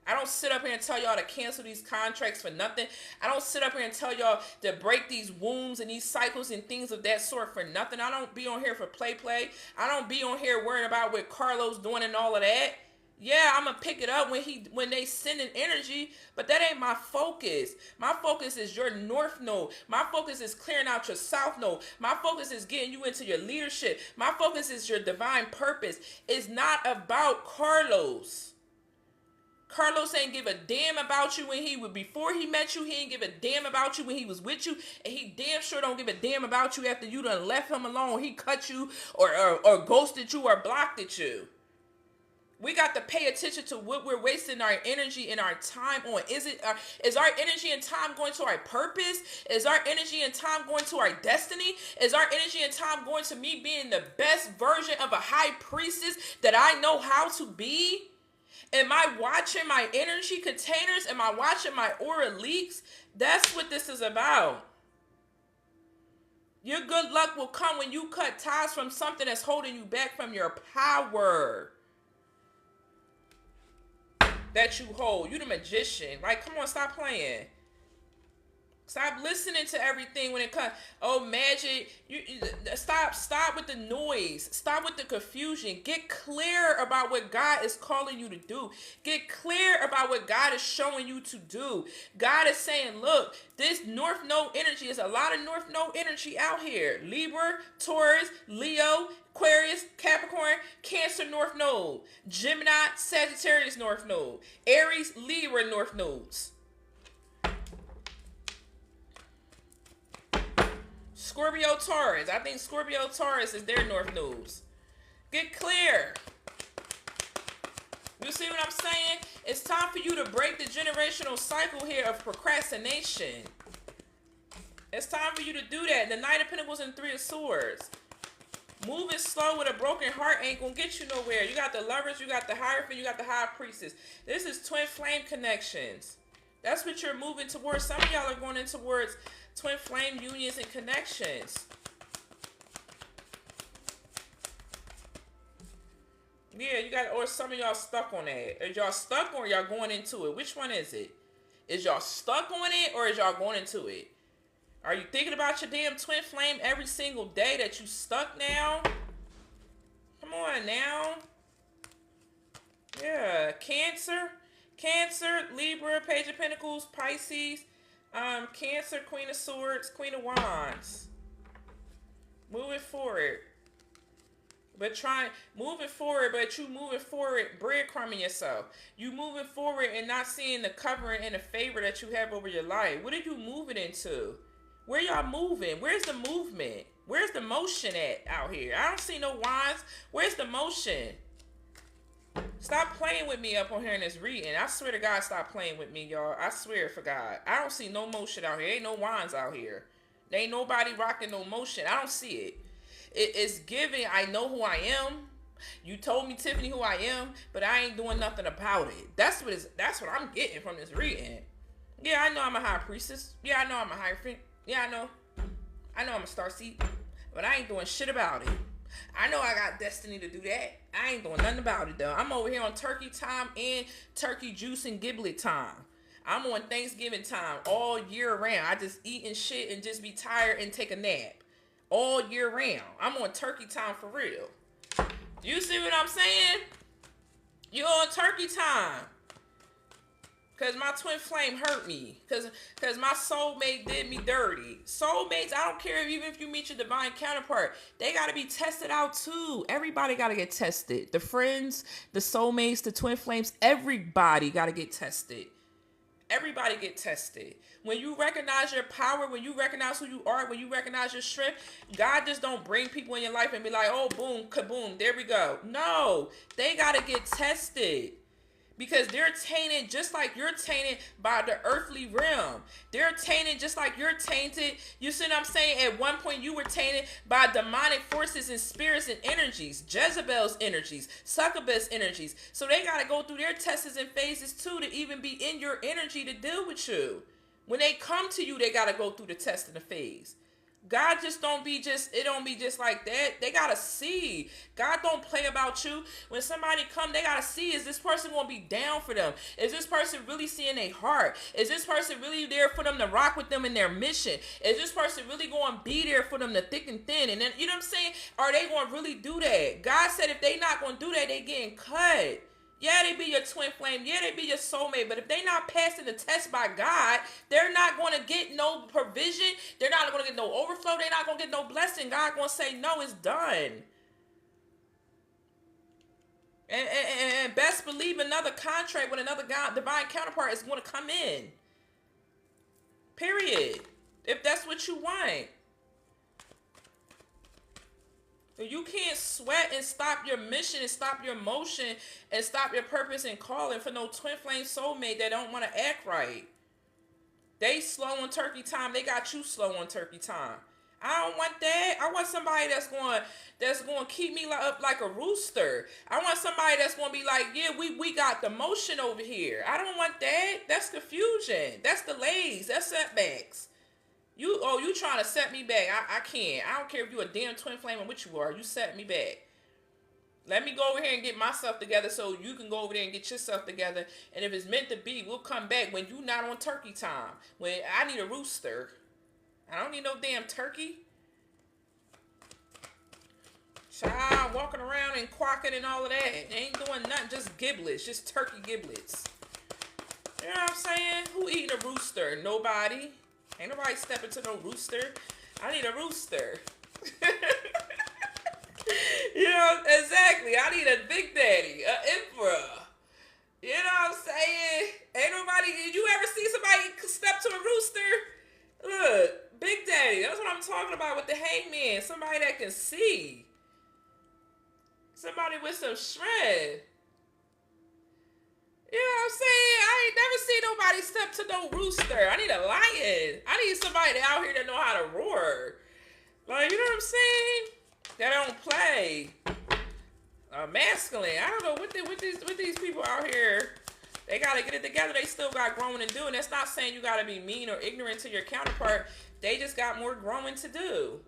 I don't sit up here and tell y'all to cancel these contracts for nothing. I don't sit up here and tell y'all to break these wombs and these cycles and things of that sort for nothing. I don't be on here for play. I don't be on here worrying about what Carlos doing and all of that. Yeah, I'm going to pick it up when they send an energy, but that ain't my focus. My focus is your north node. My focus is clearing out your south node. My focus is getting you into your leadership. My focus is your divine purpose. It's not about Carlos. Carlos ain't give a damn about you before he met you. He ain't give a damn about you when he was with you. And he damn sure don't give a damn about you after you done left him alone. He cut you or ghosted you or blocked at you. We got to pay attention to what we're wasting our energy and our time on. Is our energy and time going to our purpose? Is our energy and time going to our destiny? Is our energy and time going to me being the best version of a high priestess that I know how to be? Am I watching my energy containers? Am I watching my aura leaks? That's what this is about. Your good luck will come when you cut ties from something that's holding you back from your power that you hold. You the magician. Like, come on, stop playing. Stop listening to everything when it comes. Oh, magic! You stop with the noise. Stop with the confusion. Get clear about what God is calling you to do. Get clear about what God is showing you to do. God is saying, "Look, this North Node energy is a lot of North Node energy out here. Libra, Taurus, Leo, Aquarius, Capricorn, Cancer North Node, Gemini, Sagittarius North Node, Aries, Libra North Nodes." Scorpio Taurus. I think Scorpio Taurus is their North Nodes. Get clear. You see what I'm saying? It's time for you to break the generational cycle here of procrastination. It's time for you to do that. The Knight of Pentacles and Three of Swords. Moving slow with a broken heart ain't gonna get you nowhere. You got the Lovers, you got the Hierophant, you got the High Priestess. This is twin flame connections. That's what you're moving towards. Some of y'all are going in towards twin flame unions and connections. Yeah, you got, or some of y'all stuck on that. Is y'all stuck or y'all going into it? Which one is it? Is y'all stuck on it or is y'all going into it? Are you thinking about your damn twin flame every single day that you stuck now? Come on now. Yeah, Cancer, Libra, Page of Pentacles, Pisces, Cancer, Queen of Swords, Queen of Wands. Moving forward. But moving forward, but you moving forward, breadcrumbing yourself. You moving forward and not seeing the covering and the favor that you have over your life. What are you moving into? Where y'all moving? Where's the movement? Where's the motion at out here? I don't see no wands. Where's the motion? Stop playing with me up on here in this reading. I swear to God, stop playing with me, y'all. I swear for God. I don't see no motion out here. Ain't no wands out here. There ain't nobody rocking no motion. I don't see it. It's giving, I know who I am. You told me, Tiffany, who I am, but I ain't doing nothing about it. That's what I'm getting from this reading. Yeah, I know I'm a High Priestess. Yeah, I know I'm a Hierophant. Yeah, I know I'm a Starseed. But I ain't doing shit about it. I know I got destiny to do that. I ain't doing nothing about it, though. I'm over here on turkey time and turkey juice and giblet time. I'm on Thanksgiving time all year round. I just eat and shit and just be tired and take a nap. All year round. I'm on turkey time for real. You see what I'm saying? You're on turkey time. Because my twin flame hurt me. Because my soulmate did me dirty. Soulmates, I don't care even if you meet your divine counterpart. They got to be tested out too. Everybody got to get tested. The friends, the soulmates, the twin flames, everybody got to get tested. Everybody get tested. When you recognize your power, when you recognize who you are, when you recognize your strength, God just don't bring people in your life and be like, oh, boom, kaboom, there we go. No, they got to get tested. Because they're tainted just like you're tainted by the earthly realm. They're tainted just like you're tainted. You see what I'm saying? At one point you were tainted by demonic forces and spirits and energies. Jezebel's energies. Succubus energies. So they got to go through their tests and phases too to even be in your energy to deal with you. When they come to you, they got to go through the test and the phase. God just don't be just, it don't be just like that. They got to see. God don't play about you. When somebody come, they got to see, is this person going to be down for them? Is this person really seeing their heart? Is this person really there for them to rock with them in their mission? Is this person really going to be there for them to thick and thin? And then, you know what I'm saying? Are they going to really do that? God said if they not going to do that, they getting cut. Yeah, they be your twin flame. Yeah, they be your soulmate. But if they not passing the test by God, they're not going to get no provision. They're not going to get no overflow. They're not going to get no blessing. God going to say, no, it's done. And best believe another contract with another God, divine counterpart is going to come in. Period. If that's what you want. You can't sweat and stop your mission and stop your motion and stop your purpose and calling for no twin flame soulmate that don't want to act right. They slow on turkey time. They got you slow on turkey time. I don't want that. I want somebody that's going to keep me up like a rooster. I want somebody that's going to be like, yeah, we got the motion over here. I don't want that. That's confusion. That's delays. That's setbacks. You trying to set me back. I can't. I don't care if you a damn twin flame or what you are. You set me back. Let me go over here and get myself together so you can go over there and get yourself together. And if it's meant to be, we'll come back when you not on turkey time. When I need a rooster. I don't need no damn turkey. Child walking around and quacking and all of that. Ain't doing nothing, just giblets. Just turkey giblets. You know what I'm saying? Who eating a rooster? Nobody. Ain't nobody stepping to no rooster. I need a rooster. You know, exactly. I need a big daddy, an emperor. You know what I'm saying? Ain't nobody, did you ever see somebody step to a rooster? Look, big daddy. That's what I'm talking about with the hangman. Somebody that can see. Somebody with some shred. You know what I'm saying? I ain't never seen nobody step to no rooster. I need a lion. I need somebody out here that know how to roar. Like, you know what I'm saying? That don't play. Masculine. I don't know what these people out here. They gotta get it together. They still got growing to do. And that's not saying you gotta be mean or ignorant to your counterpart. They just got more growing to do.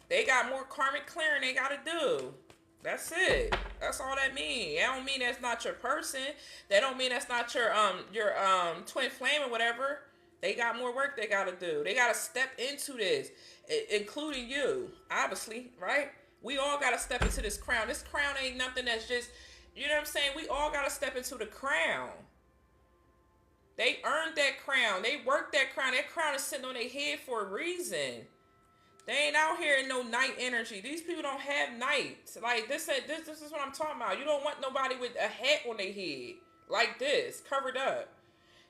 They got more karmic clearing they gotta do. That's it. That's all that means. That don't mean that's not your person. That don't mean that's not your twin flame or whatever. They got more work they gotta do. They gotta step into this, including you, obviously, right? We all gotta step into this crown. This crown ain't nothing that's just, you know what I'm saying? We all gotta step into the crown. They earned that crown. They worked that crown. That crown is sitting on their head for a reason. They ain't out here in no night energy. These people don't have night. Like, this is what I'm talking about. You don't want nobody with a hat on their head like this, covered up.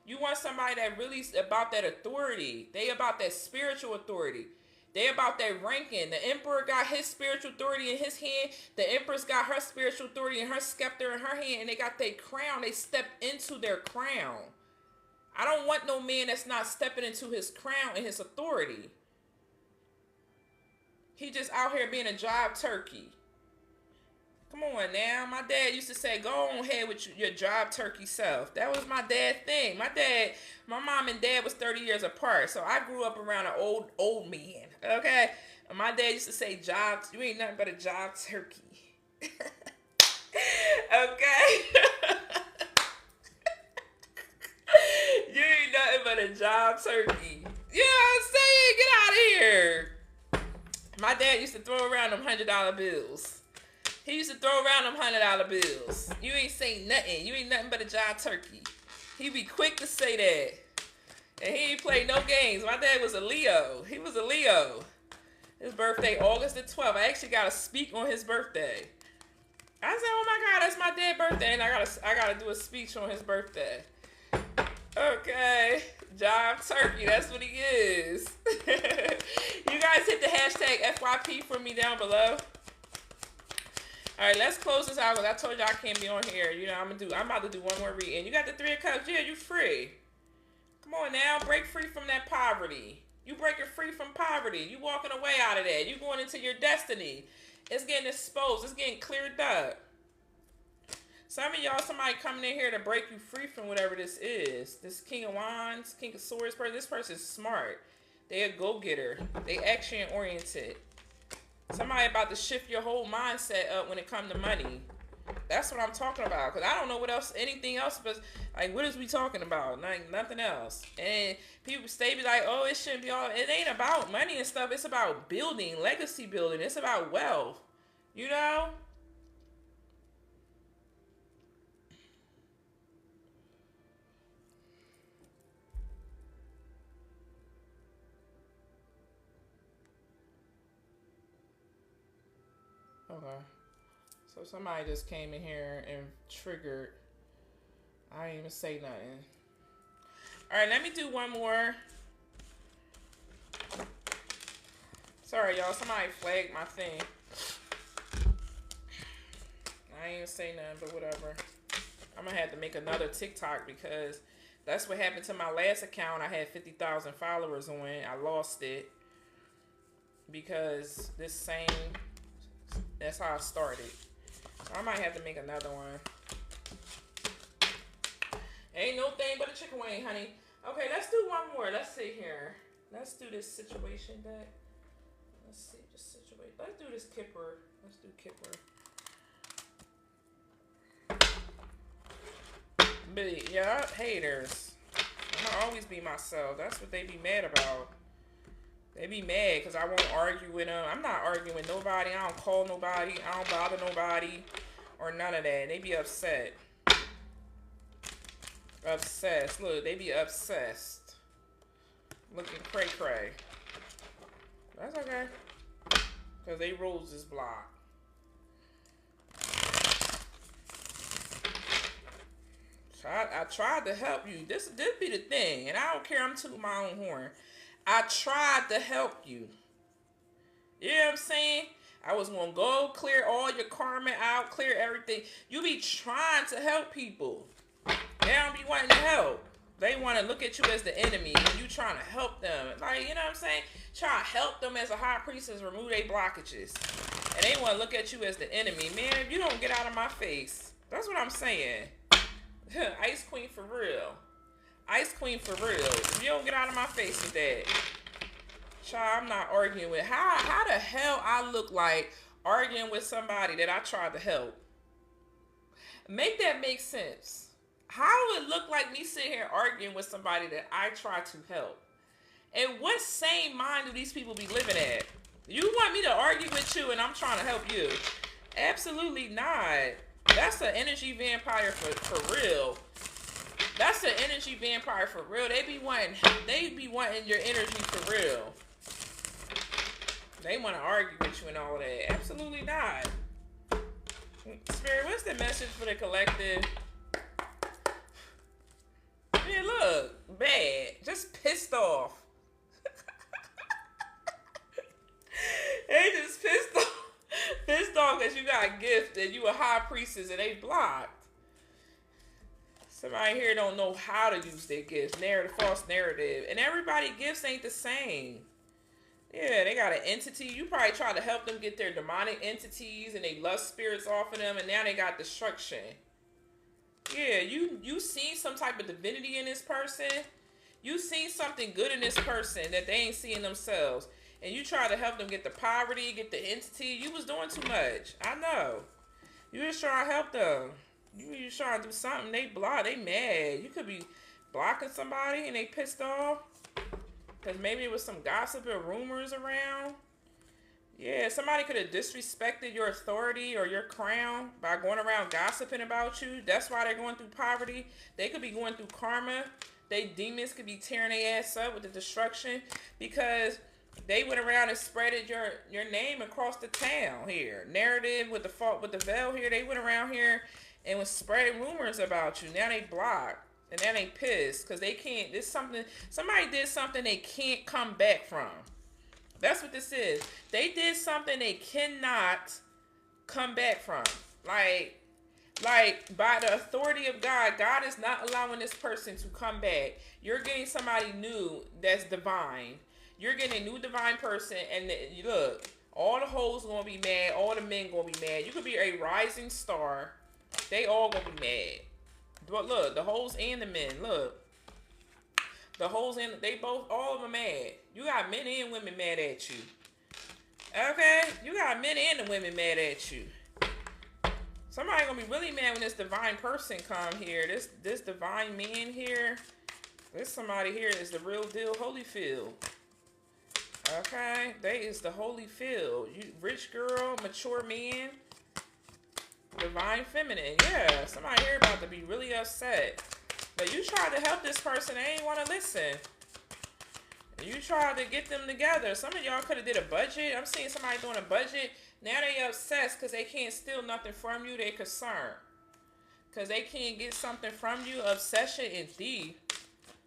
You want somebody that really about that authority. They about that spiritual authority. They about that ranking. The emperor got his spiritual authority in his hand. The empress got her spiritual authority and her scepter in her hand. And they got their crown. They stepped into their crown. I don't want no man that's not stepping into his crown and his authority. He just out here being a jive turkey. Come on now. My dad used to say, go on ahead with your jive turkey self. That was my dad's thing. My mom and dad was 30 years apart. So I grew up around an old man. Okay? And my dad used to say, jive, you ain't nothing but a jive turkey. Okay? You ain't nothing but a jive turkey. You know what I'm saying? Get out of here. My dad used to throw around them $100 bills. He used to throw around them $100 bills. You ain't saying nothing. You ain't nothing but a jive turkey. He be quick to say that. And he ain't play no games. My dad was a Leo. He was a Leo. His birthday, August the 12th. I actually got to speak on his birthday. I said, oh my God, that's my dad's birthday. And I gotta do a speech on his birthday. Okay. Jive turkey, that's what he is. You guys hit the hashtag FYP for me down below. Alright, let's close this out because I told you I can't be on here. You know, I'm about to do one more reading. You got the 3 of Cups. Yeah, you free. Come on now, break free from that poverty. You breaking free from poverty. You walking away out of that. You going into your destiny. It's getting exposed. It's getting cleared up. Some of y'all, somebody coming in here to break you free from whatever this is. This King of Wands, King of Swords person. This person's smart. They a go-getter. They action-oriented. Somebody about to shift your whole mindset up when it comes to money. That's what I'm talking about. Because I don't know what else, anything else, but like, what is we talking about? Like, nothing else. And people stay be like, oh, it shouldn't be all, it ain't about money and stuff. It's about building, legacy building. It's about wealth. You know? Okay. So somebody just came in here and triggered. I didn't even say nothing. Alright, let me do one more. Sorry, y'all. Somebody flagged my thing. I ain't even say nothing, but whatever. I'm going to have to make another TikTok because that's what happened to my last account. I had 50,000 followers on it. I lost it because this same... That's how I started. So I might have to make another one. Ain't no thing but a chicken wing, honey. Okay, let's do one more. Let's see here. Let's do this situation deck. Let's see this situation. Let's do this Kipper. Let's do Kipper. But yeah, haters. I'm gonna always be myself. That's what they be mad about. They be mad because I won't argue with them. I'm not arguing with nobody. I don't call nobody. I don't bother nobody or none of that. They be upset. Obsessed. Look, they be obsessed. Looking cray-cray. That's okay. Because they rules is blocked. I tried to help you. This be the thing. And I don't care. I'm tooting my own horn. I tried to help you. You know what I'm saying? I was going to go clear all your karma out, clear everything. You be trying to help people. They don't be wanting to help. They want to look at you as the enemy and you trying to help them. Like, you know what I'm saying? Try to help them as a high priestess remove their blockages. And they want to look at you as the enemy. Man, if you don't get out of my face. That's what I'm saying. Ice Queen for real. Ice Queen for real. If you don't get out of my face with that. Child, I'm not arguing with. How the hell I look like arguing with somebody that I tried to help? Make that make sense. How would it look like me sitting here arguing with somebody that I try to help? And what sane mind do these people be living at? You want me to argue with you and I'm trying to help you? Absolutely not. That's an energy vampire for real. That's an energy vampire for real. They be wanting your energy for real. They want to argue with you and all that. Absolutely not. Spirit, what's the message for the collective? Man, look, bad. Just pissed off. They just pissed off because you got a gift and you a high priestess and they blocked. Somebody here don't know how to use their gifts. Narrative, false narrative. And everybody gifts ain't the same. Yeah, they got an entity. You probably try to help them get their demonic entities and they lust spirits off of them and now they got destruction. Yeah, you seen some type of divinity in this person. You seen something good in this person that they ain't seeing themselves. And you try to help them get the poverty, get the entity. You was doing too much. I know. You just trying to help them. You just trying to do something. They block. They mad. You could be blocking somebody and they pissed off. Because maybe it was some gossip or rumors around. Yeah, somebody could have disrespected your authority or your crown by going around gossiping about you. That's why they're going through poverty. They could be going through karma. They demons could be tearing their ass up with the destruction because they went around and spreaded your name across the town here. Narrative with the veil here. They went around here and was spreading rumors about you. Now they blocked. And now they pissed because they can't. Somebody did something they can't come back from. That's what this is. They did something they cannot come back from. Like by the authority of God, God is not allowing this person to come back. You're getting somebody new that's divine. You're getting a new divine person, and look, all the hoes gonna be mad. All the men gonna be mad. You could be a rising star. They all gonna be mad. But look, the hoes and the men, look. The hoes and all of them mad. You got men and women mad at you. Okay? You got men and the women mad at you. Somebody gonna be really mad when this divine person come here. This divine man here. This somebody here is the real deal Holyfield. Okay? They is the Holyfield. You rich girl, mature man. Divine feminine. Yeah, somebody here about to be really upset. But you tried to help this person, they ain't want to listen. You tried to get them together. Some of y'all could have did a budget. I'm seeing somebody doing a budget. Now they obsessed because they can't steal nothing from you. They concerned. Because they can't get something from you. Obsession indeed.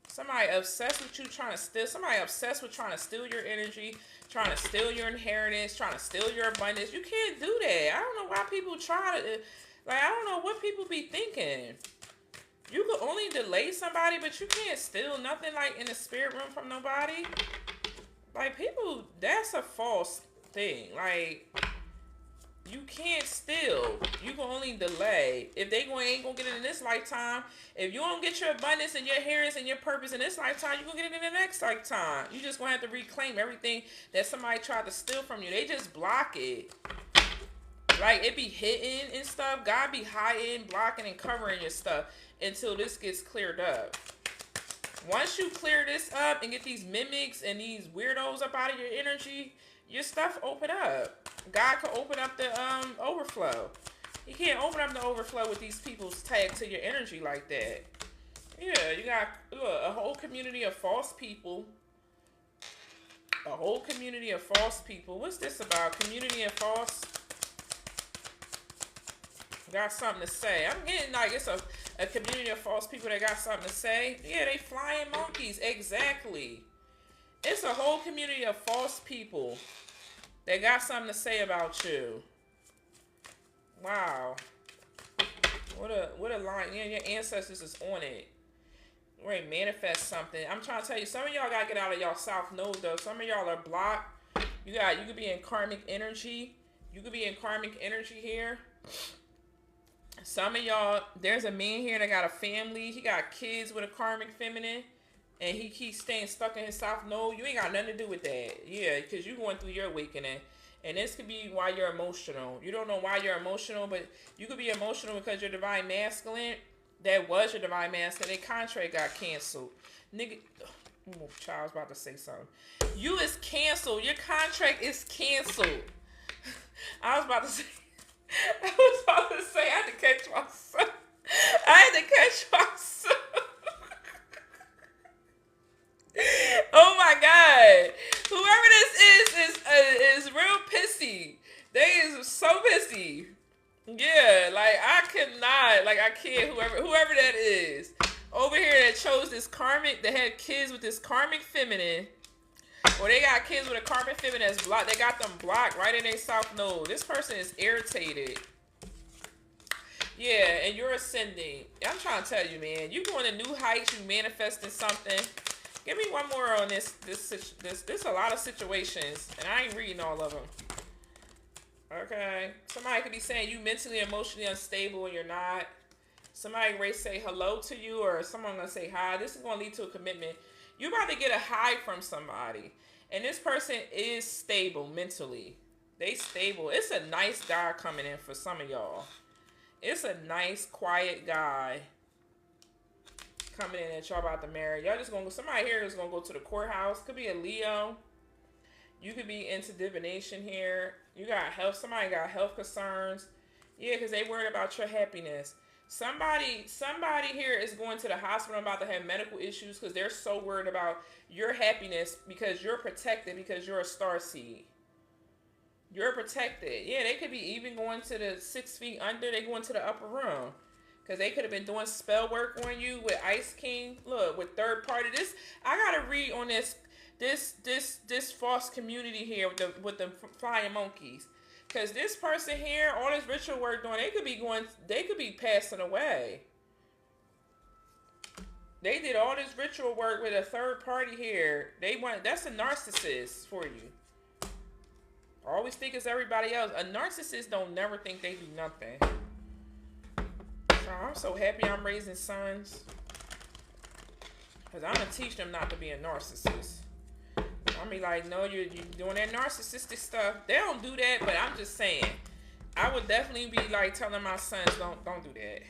Somebody obsessed with you trying to steal. Somebody obsessed with trying to steal your energy. Trying to steal your inheritance. Trying to steal your abundance. You can't do that. I don't know why people try to. Like, I don't know what people be thinking. You could only delay somebody, but you can't steal nothing like in the spirit room from nobody. Like, people, that's a false thing. Like, you can't steal. You can only delay. If they ain't gonna get it in this lifetime, if you don't get your abundance and your inheritance and your purpose in this lifetime, you gonna get it in the next lifetime. You just gonna have to reclaim everything that somebody tried to steal from you. They just block it. Like, it be hitting and stuff. God be hiding, blocking, and covering your stuff until this gets cleared up. Once you clear this up and get these mimics and these weirdos up out of your energy, your stuff open up. God can open up the overflow. You can't open up the overflow with these people's tag to your energy like that. Yeah, you got a whole community of false people. A whole community of false people. What's this about? Community of false? Got something to say. I'm getting like it's a community of false people that got something to say. Yeah, they flying monkeys. Exactly. It's a whole community of false people that got something to say about you. Wow. What a line. Yeah, your ancestors is on it. Right, manifest something. I'm trying to tell you, some of y'all gotta get out of y'all south node though. Some of y'all are blocked. You could be in karmic energy. You could be in karmic energy here. Some of y'all, there's a man here that got a family. He got kids with a karmic feminine, and he keeps staying stuck in his south node. You ain't got nothing to do with that. Yeah, because you're going through your awakening. And this could be why you're emotional. You don't know why you're emotional, but you could be emotional because you're divine masculine. That was your divine masculine. Their contract got canceled. Nigga, oh, child's about to say something. You is canceled. Your contract is canceled. I was about to say, I had to catch myself. Oh my God. Whoever this is real pissy. They is so pissy. Yeah, like I can't, whoever that is over here that chose this karmic, that had kids with this karmic feminine, or they got kids with a karmic feminine that's blocked, they got them blocked right in their south node. This person is irritated. Yeah, and you're ascending. I'm trying to tell you, man, you going to new heights, you manifesting something. Give me one more on this a lot of situations, and I ain't reading all of them. Okay. Somebody could be saying you mentally, emotionally unstable and you're not. Somebody may say hello to you, or someone gonna say hi. This is gonna lead to a commitment. You're about to get a hi from somebody. And this person is stable mentally. They stable. It's a nice guy coming in for some of y'all. It's a nice, quiet guy coming in that y'all about to marry. Y'all just gonna go, somebody here is gonna go to the courthouse. Could be a Leo. You could be into divination here. You got health. Somebody got health concerns. Yeah, because they worried about your happiness. Somebody here is going to the hospital about to have medical issues because they're so worried about your happiness because you're protected because you're a star seed. You're protected. Yeah, they could be even going to the 6 feet under. They going to the upper room because they could have been doing spell work on you with Ice King. Look, with third party. This I gotta read on this false community here with the flying monkeys, because this person here, all this ritual work doing, they could be passing away. They did all this ritual work with a third party here. That's a narcissist for you. Always think it's everybody else. A narcissist don't never think they do nothing. So I'm so happy I'm raising sons, because I'm gonna teach them not to be a narcissist. I mean, like, no, you're doing that narcissistic stuff. They don't do that, but I'm just saying. I would definitely be like telling my sons, don't do that.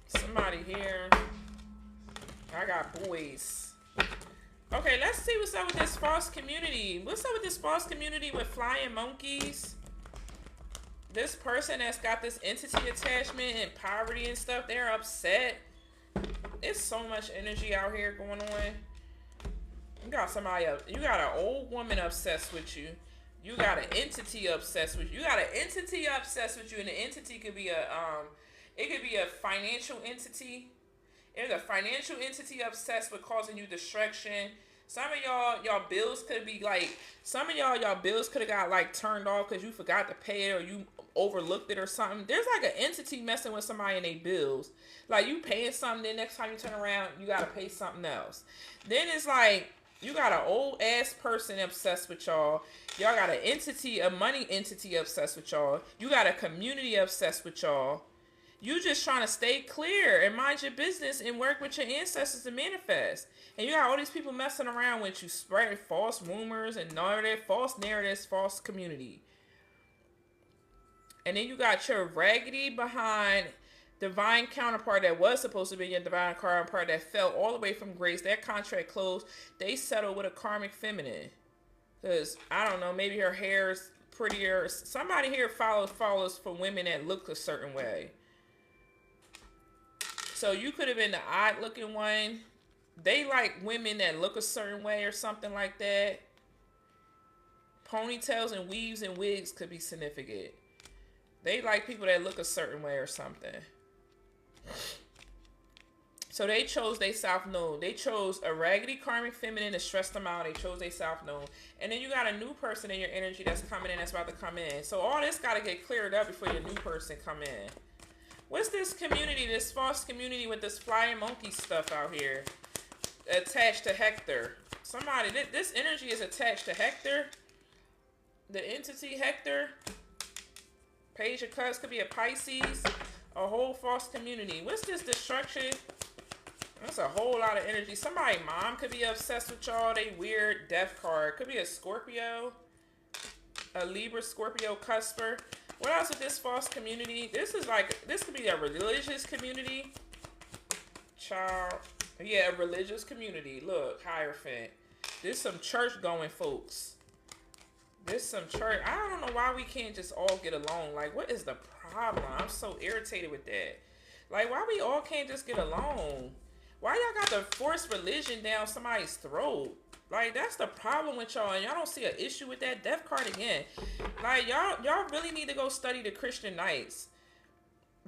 Somebody here. I got boys. Okay, let's see what's up with this false community. What's up with this false community with flying monkeys? This person that's got this entity attachment and poverty and stuff, they're upset. It's so much energy out here going on. You got somebody up. You got an old woman obsessed with you. You got an entity obsessed with you. You got an entity obsessed with you, and the entity could be a financial entity. There's a financial entity obsessed with causing you distraction. Some of y'all bills could be like, some of y'all bills could have got like turned off because you forgot to pay it or you overlooked it or something. There's like an entity messing with somebody in their bills. Like, you paying something, then next time you turn around, you got to pay something else. Then it's like, you got an old ass person obsessed with y'all. Y'all got a money entity obsessed with y'all. You got a community obsessed with y'all. You just trying to stay clear and mind your business and work with your ancestors to manifest. And you got all these people messing around with you, spreading false rumors and false narratives, false community. And then you got your raggedy behind divine counterpart that was supposed to be your divine counterpart that fell all the way from grace. That contract closed. They settled with a karmic feminine. Because, I don't know, maybe her hair's prettier. Somebody here follows for women that look a certain way. So you could have been the odd looking one. They like women that look a certain way or something like that. Ponytails and weaves and wigs could be significant. They like people that look a certain way or something. So they chose their South Node. They chose a raggedy karmic feminine to stress them out. They chose their South Node. And then you got a new person in your energy that's coming in, that's about to come in. So all this got to get cleared up before your new person come in. What's this community, this false community with this flying monkey stuff out here? Attached to Hector. Somebody, this energy is attached to Hector. The entity Hector. Page of Cups could be a Pisces. A whole false community. What's this destruction? That's a whole lot of energy. Somebody mom could be obsessed with y'all. They weird death card. Could be a Scorpio. A Libra, Scorpio, Cusper. What else with this false community? This could be a religious community. Child. Yeah, a religious community. Look, Hierophant. This some church going folks. This some church. I don't know why we can't just all get along. Like, what is the problem? I'm so irritated with that. Like, why we all can't just get along? Why y'all got to force religion down somebody's throat? Like, that's the problem with y'all, and y'all don't see an issue with that death card again. Like, y'all really need to go study the Christian Knights.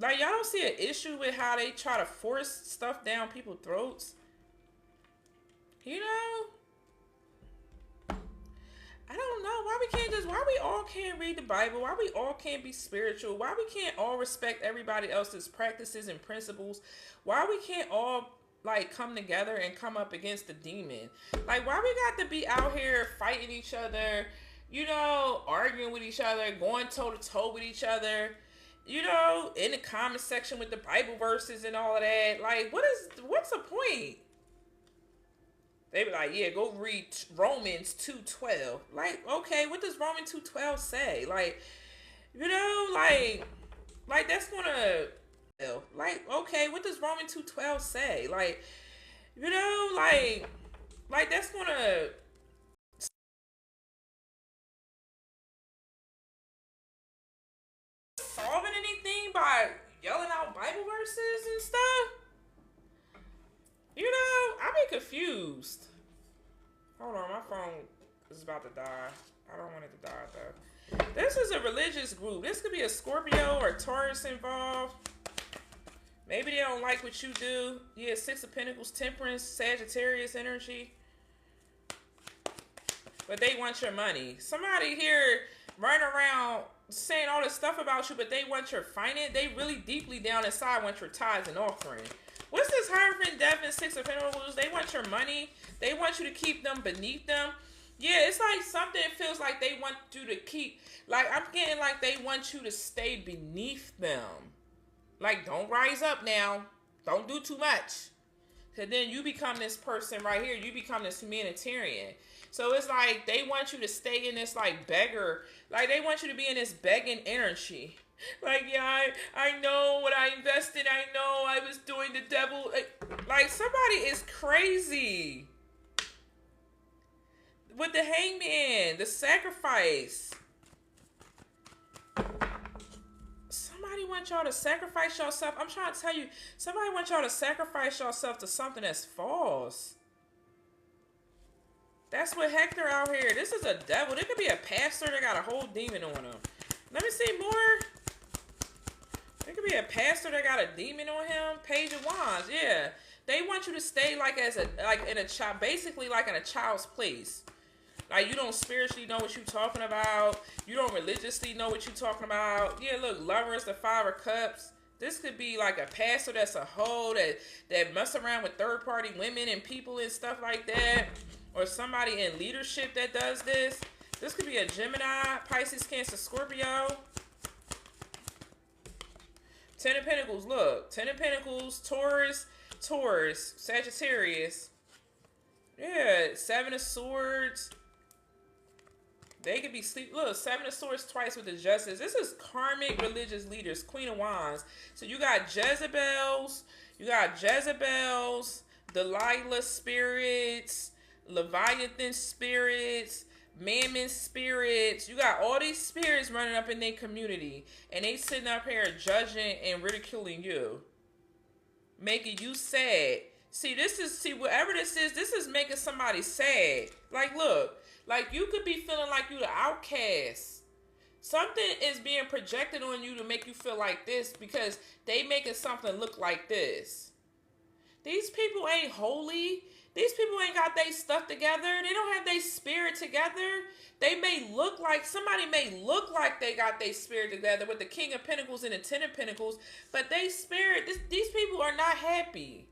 Like, y'all don't see an issue with how they try to force stuff down people's throats. You know? I don't know why we all can't read the Bible, why we all can't be spiritual, why we can't all respect everybody else's practices and principles, why we can't all like come together and come up against the demon. Like, why we got to be out here fighting each other, you know, arguing with each other, going toe to toe with each other, you know, in the comment section with the Bible verses and all of that. Like, what's the point? They be like, yeah, go read Romans 2:12. Like, okay, what does Romans 2:12 say? Like, you know, like that's gonna, like, okay, what does Romans 2:12 say? Like, you know, like that's gonna solving anything by yelling out Bible verses and stuff. You know, I be confused. Hold on, my phone is about to die. I don't want it to die, though. This is a religious group. This could be a Scorpio or Taurus involved. Maybe they don't like what you do. Yeah, Six of Pentacles, Temperance, Sagittarius energy. But they want your money. Somebody here running around saying all this stuff about you, but they want your finance. They really deeply down inside want your tithes and offering. What's this Hierophant, Death, and Six of Pentacles? They want your money. They want you to keep them beneath them. Yeah, it's like something feels like they want you to keep. Like, I'm getting like they want you to stay beneath them. Like, don't rise up now. Don't do too much. Because then you become this person right here. You become this humanitarian. So it's like they want you to stay in this like beggar. Like, they want you to be in this begging energy. Like, yeah, I know what I invested. I know I was doing the devil. Like somebody is crazy. With the hangman, the sacrifice. Somebody wants y'all to sacrifice yourself. I'm trying to tell you, somebody wants y'all to sacrifice yourself to something that's false. That's what Hector out here. This is a devil. There could be a pastor that got a whole demon on him. Let me see more. There could be a pastor that got a demon on him. Page of Wands, yeah. They want you to stay like in a child, basically like in a child's place. Like, you don't spiritually know what you're talking about. You don't religiously know what you're talking about. Yeah, look, Lovers, the Five of Cups. This could be like a pastor that's a hoe that mess around with third-party women and people and stuff like that. Or somebody in leadership that does this. This could be a Gemini, Pisces, Cancer, Scorpio. Ten of Pentacles, look. Ten of Pentacles, Taurus, Sagittarius. Yeah, Seven of Swords. They could be sleep. Look, Seven of Swords twice with the Justice. This is karmic religious leaders. Queen of Wands. So you got Jezebels. Delilah spirits. Leviathan spirits. Mammon spirits. You got all these spirits running up in their community. And they sitting up here judging and ridiculing you. Making you sad. See, whatever this is making somebody sad. Like, look. Like, you could be feeling like you the outcast. Something is being projected on you to make you feel like this because they making something look like this. These people ain't holy. These people ain't got their stuff together. They don't have their spirit together. Somebody may look like they got their spirit together with the King of Pentacles and the Ten of Pentacles, but they spirit, these people are not happy.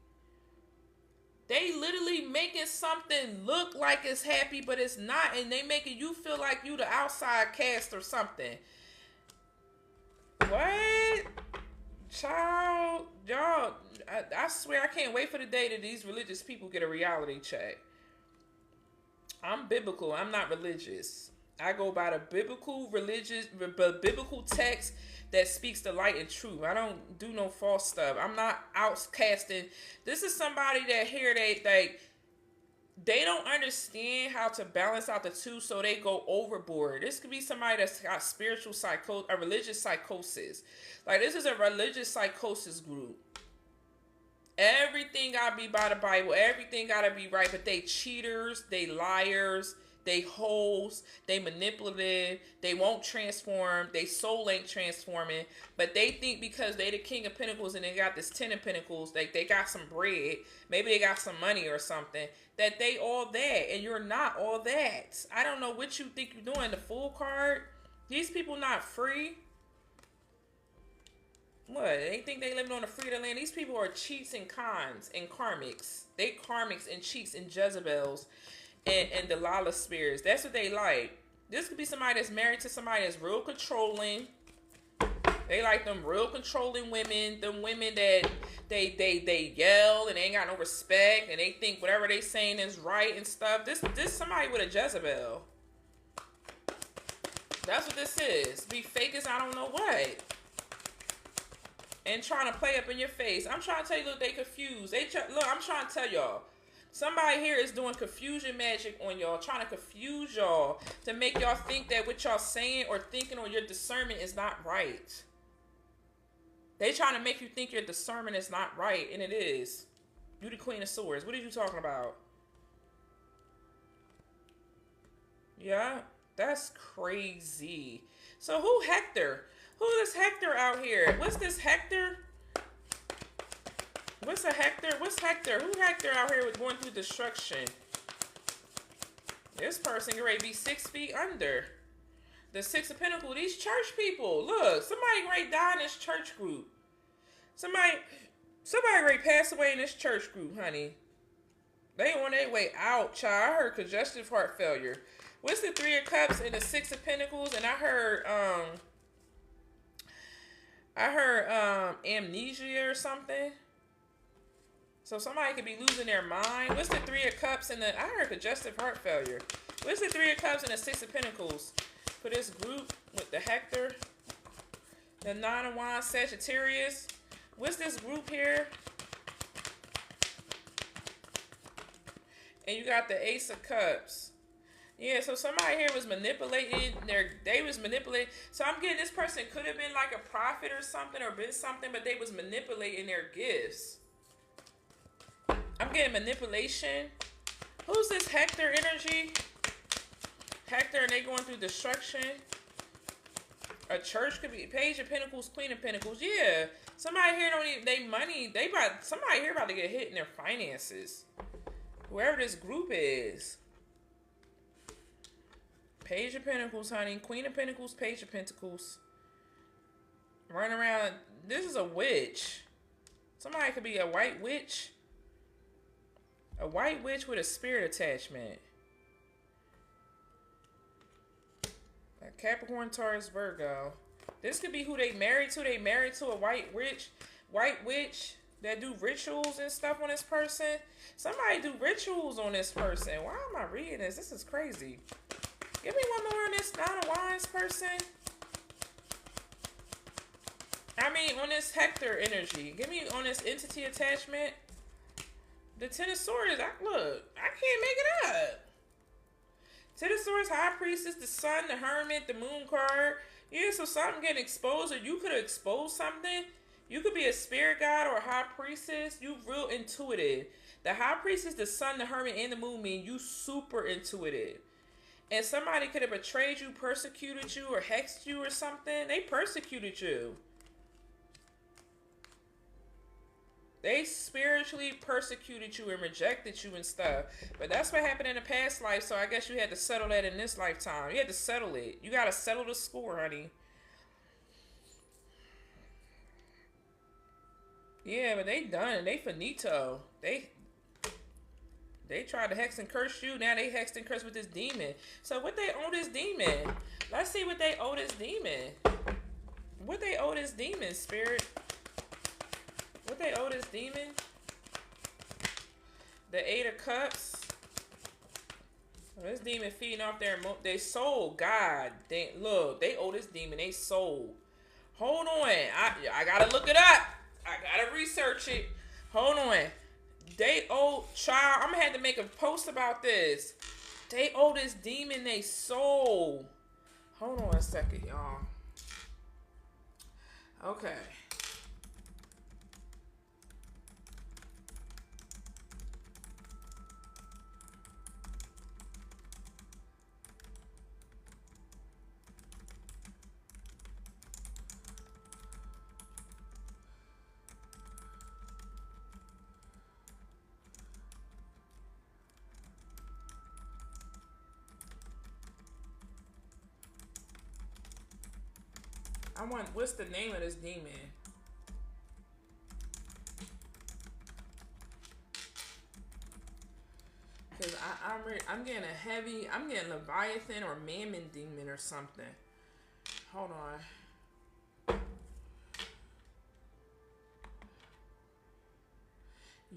They literally making something look like it's happy, but it's not. And they making you feel like you the outside cast or something. What? Child, y'all, I swear I can't wait for the day that these religious people get a reality check. I'm biblical. I'm not religious. I go by the biblical text that speaks the light and truth. I don't do no false stuff. I'm not outcasting. This is somebody that here they don't understand how to balance out the two, so they go overboard. This could be somebody that's got a religious psychosis. Like, this is a religious psychosis group. Everything gotta be by the Bible. Everything gotta be right. But they cheaters, they liars, they hoes, they manipulative, they won't transform, they soul ain't transforming, but they think because they the King of Pentacles and they got this Ten of Pentacles, like they got some bread, maybe they got some money or something, that they all that, and you're not all that. I don't know what you think you're doing. The Fool card, these people not free. What? They think they living on the freedom land. These people are cheats and cons and karmics. They karmics and cheats and Jezebels and Delilah spirits. That's what they like. This could be somebody that's married to somebody that's real controlling. They like them real controlling women. Them women that they yell and they ain't got no respect and they think whatever they saying is right and stuff. This somebody with a Jezebel. That's what this is. Be fake as I don't know what. And trying to play up in your face. I'm trying to tell you, look, they confused. Look, I'm trying to tell y'all. Somebody here is doing confusion magic on y'all, trying to confuse y'all to make y'all think that what y'all saying or thinking or your discernment is not right. They trying to make you think your discernment is not right, and it is. You the Queen of Swords. What are you talking about? Yeah, that's crazy. So who Hector? Who is Hector out here? What's this Hector? What's a Hector? What's Hector? Who Hector out here with going through destruction? This person get ready to be 6 feet under. The Six of Pentacles. These church people. Look, somebody ready to die in this church group. Somebody ready to pass away in this church group, honey. They on their way out, child. I heard congestive heart failure. What's the Three of Cups and the Six of Pentacles? And I heard amnesia or something. So somebody could be losing their mind. What's the Three of Cups and I heard congestive heart failure. What's the Three of Cups and the Six of Pentacles for this group with the Hector? The Nine of Wands, Sagittarius. What's this group here? And you got the Ace of Cups. Yeah, so somebody here was manipulated. They was manipulated. So I'm getting this person could have been like a prophet or something or been something, but they was manipulating their gifts. I'm getting manipulation. Who's this Hector energy? Hector and they going through destruction. A church could be Page of Pentacles, Queen of Pentacles. Yeah. Somebody here don't even, somebody here about to get hit in their finances. Whoever this group is. Page of Pentacles, honey. Queen of Pentacles, Page of Pentacles. Run around. This is a witch. Somebody could be a white witch. A white witch with a spirit attachment. A Capricorn, Taurus, Virgo. This could be who they married to. They married to a white witch that do rituals and stuff on this person. Somebody do rituals on this person. Why am I reading this? This is crazy. Give me one more on this Nine of Wands person. I mean, on this Hector energy. Give me on this entity attachment. The Ten of Swords. Look, I can't make it up. Ten of Swords, High Priestess, the Sun, the Hermit, the Moon card. Yeah, so something getting exposed, or you could have exposed something. You could be a spirit guide or a high priestess. You real intuitive. The high priestess, the Sun, the Hermit, and the Moon mean you super intuitive. And somebody could have betrayed you, persecuted you, or hexed you or something. They persecuted you. They spiritually persecuted you and rejected you and stuff. But that's what happened in the past life, so I guess you had to settle that in this lifetime. You had to settle it. You got to settle the score, honey. Yeah, but they done. They finito. They tried to hex and curse you. Now they hexed and cursed with this demon. So what they owe this demon? Let's see what they owe this demon. What they owe this demon, spirit? What they owe this demon? The Eight of Cups. This demon feeding off their soul. God, look, they owe this demon their soul. Hold on, I gotta look it up. I gotta research it. Hold on. They owe, child, I'm gonna have to make a post about this. They owe this demon their soul. Hold on a second, y'all. Okay. What's the name of this demon? Because I'm getting I'm getting Leviathan or Mammon demon or something. Hold on.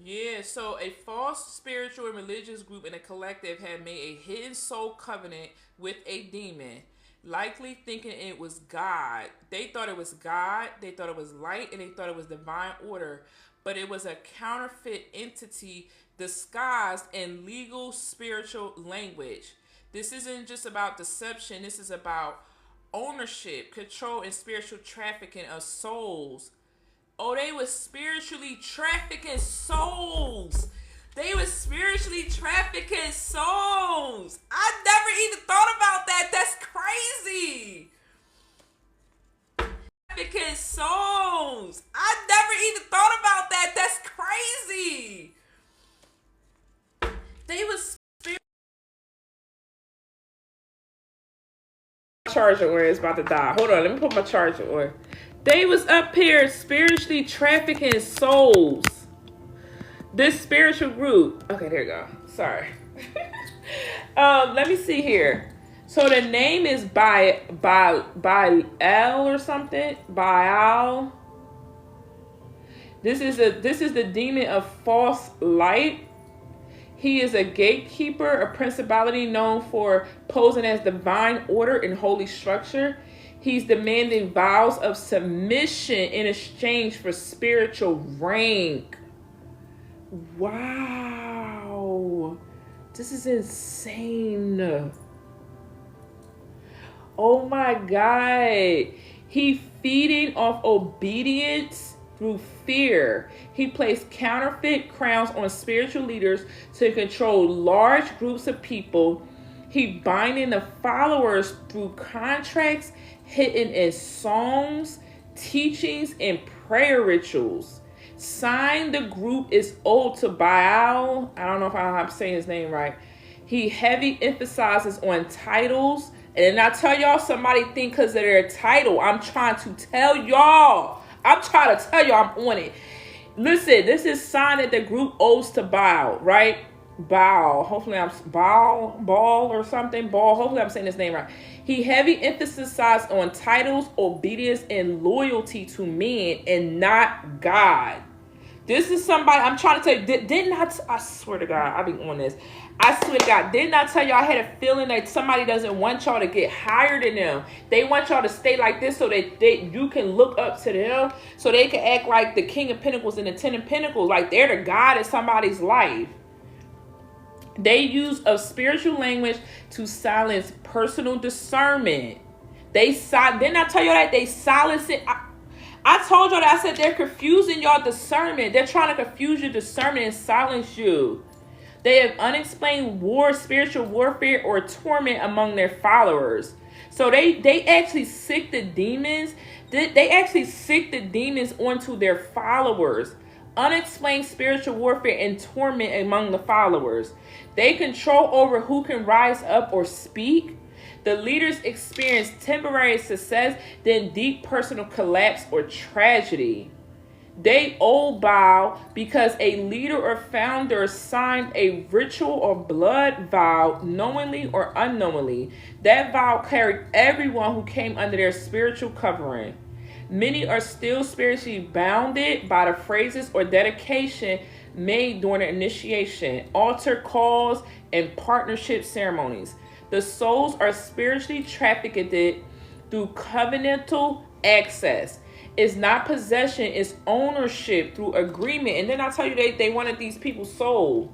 Yeah, so a false spiritual and religious group and a collective had made a hidden soul covenant with a demon, likely thinking it was God. They thought it was God, they thought it was light, and they thought it was divine order. But it was a counterfeit entity disguised in legal spiritual language. This isn't just about deception. This is about ownership, control, and spiritual trafficking of souls. Oh, they was spiritually trafficking souls. They was spiritually trafficking souls. I never even thought about that. That's crazy. Trafficking souls. I never even thought about that. That's crazy. They was charger or is about to die. Hold on, let me put my charger on. They was up here spiritually trafficking souls. This spiritual group. Okay, there you go. Sorry. Let me see here. So the name is Baal or something. Baal. This is the demon of false light. He is a gatekeeper, a principality known for posing as divine order and holy structure. He's demanding vows of submission in exchange for spiritual rank. Wow. This is insane. Oh my God. He feeding off obedience through fear. He placed counterfeit crowns on spiritual leaders to control large groups of people. He binding the followers through contracts hidden in songs, teachings, and prayer rituals. Sign the group is owed to Baal. I don't know if I'm saying his name right. He heavy emphasizes on titles. And then I tell y'all, somebody think because of their title. I'm trying to tell y'all. I'm on it. Listen, this is sign that the group owes to Baal, right? Hopefully I'm Ball or something. Ball. Hopefully I'm saying his name right. He heavy emphasized on titles, obedience, and loyalty to men and not God. This is somebody I'm trying to tell you. Didn't I swear to God, I'll be on this. I swear to God, didn't I tell you I had a feeling that somebody doesn't want y'all to get higher than them? They want y'all to stay like this so that you can look up to them, so they can act like the King of Pentacles and the Ten of Pentacles, like they're the God in somebody's life. They use of spiritual language to silence personal discernment. Didn't I tell you that they silence it? I told y'all that. I said they're confusing y'all discernment. They're trying to confuse your discernment and silence you. They have unexplained spiritual warfare, or torment among their followers. So they actually sick the demons. They actually sick the demons onto their followers. Unexplained spiritual warfare and torment among the followers. They control over who can rise up or speak. The leaders experience temporary success, then deep personal collapse or tragedy. They all bow because a leader or founder signed a ritual or blood vow, knowingly or unknowingly. That vow carried everyone who came under their spiritual covering. Many are still spiritually bounded by the phrases or dedication made during the initiation, altar calls, and partnership ceremonies. The souls are spiritually trafficked through covenantal access. It's not possession, it's ownership through agreement. And then I tell you, they wanted these people's soul.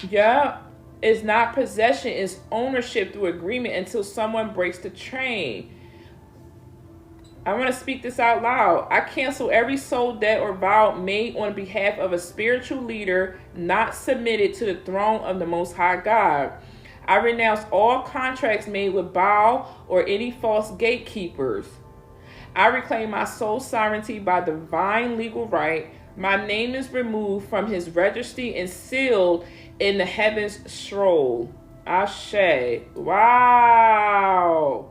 Yeah. It's not possession, it's ownership through agreement until someone breaks the chain. I want to speak this out loud. I cancel every soul debt or vow made on behalf of a spiritual leader not submitted to the throne of the Most High God. I renounce all contracts made with Baal or any false gatekeepers. I reclaim my soul sovereignty by divine legal right. My name is removed from his registry and sealed in the heavens scroll. Ashe. Wow.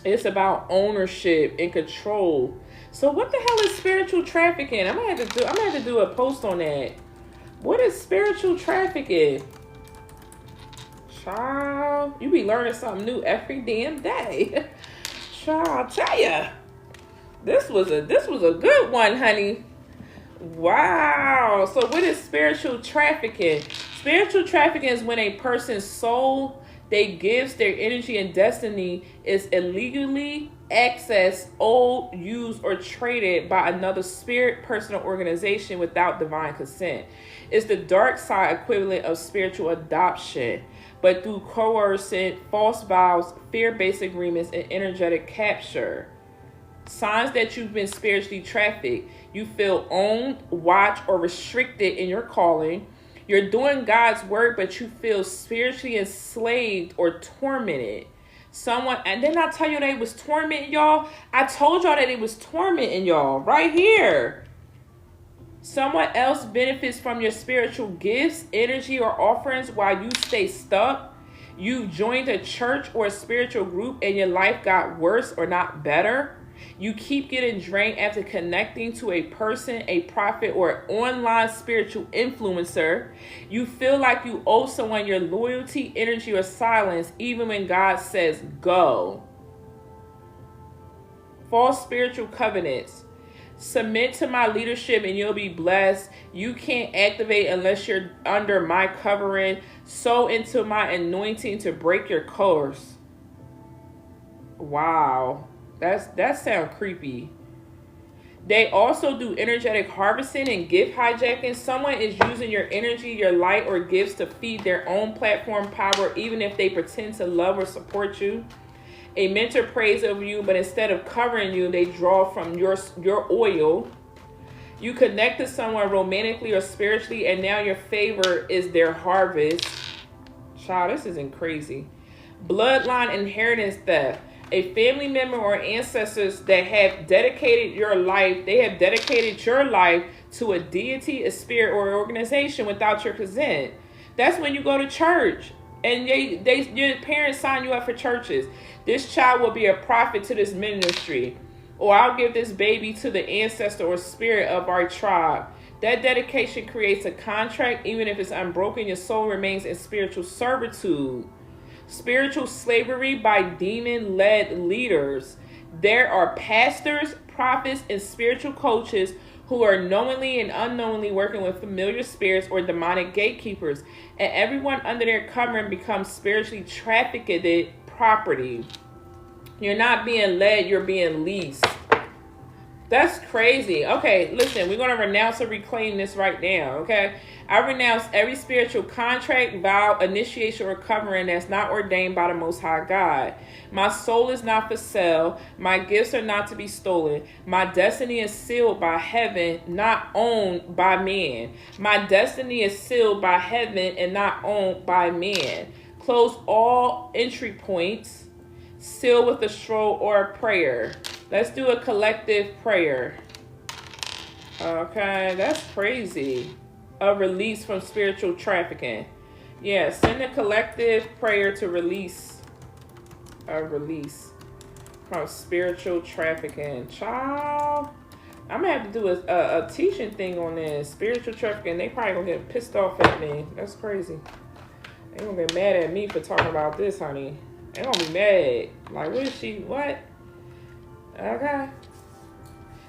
It's about ownership and control. So what the hell is spiritual trafficking? I'm gonna have to do a post on that. What is spiritual trafficking? Child, you be learning something new every damn day. Child, I'll tell ya. This was a good one, honey. Wow. So what is spiritual trafficking? Spiritual trafficking is when a person's soul they gives their energy and destiny is illegally accessed, owned, used, or traded by another spirit, person, or organization without divine consent. It's the dark side equivalent of spiritual adoption, but through coercion, false vows, fear-based agreements, and energetic capture. Signs that you've been spiritually trafficked. You feel owned, watched, or restricted in your calling. You're doing God's work, but you feel spiritually enslaved or tormented. And then I tell you they was tormenting y'all. I told y'all that it was tormenting y'all right here. Someone else benefits from your spiritual gifts, energy, or offerings while you stay stuck. You joined a church or a spiritual group and your life got worse or not better. You keep getting drained after connecting to a person, a prophet, or an online spiritual influencer. You feel like you owe someone your loyalty, energy, or silence, even when God says go. False spiritual covenants. Submit to my leadership and you'll be blessed. You can't activate unless you're under my covering. Sow into my anointing to break your curse. Wow. That sounds creepy. They also do energetic harvesting and gift hijacking. Someone is using your energy, your light, or gifts to feed their own platform power, even if they pretend to love or support you. A mentor prays over you, but instead of covering you, they draw from your oil. You connect to someone romantically or spiritually, and now your favor is their harvest. Child, this isn't crazy. Bloodline inheritance theft. A family member or ancestors that have dedicated your life, they have dedicated your life to a deity, a spirit, or an organization without your consent. That's when you go to church and your parents sign you up for churches. This child will be a prophet to this ministry. or I'll give this baby to the ancestor or spirit of our tribe. That dedication creates a contract. Even if it's unbroken, your soul remains in spiritual servitude. Spiritual slavery by demon-led leaders. There are pastors, prophets, and spiritual coaches who are knowingly and unknowingly working with familiar spirits or demonic gatekeepers, and everyone under their covering becomes spiritually trafficked property. You're not being led, you're being leased. That's crazy. Okay, listen, we're going to renounce or reclaim this right now, okay? I renounce every spiritual contract, vow, initiation, or covering that's not ordained by the Most High God. My soul is not for sale. My gifts are not to be stolen. My destiny is sealed by heaven, not owned by man. My destiny is sealed by heaven and not owned by man. Close all entry points. Seal with a scroll or a prayer. Let's do a collective prayer. Okay, that's crazy. A release from spiritual trafficking. Yeah, send a collective prayer to release. A release from spiritual trafficking. Child, I'm gonna have to do a teaching thing on this. Spiritual trafficking. They probably gonna get pissed off at me. That's crazy. They gonna get mad at me for talking about this, honey. They gonna be mad. Like, what is she? What? Okay.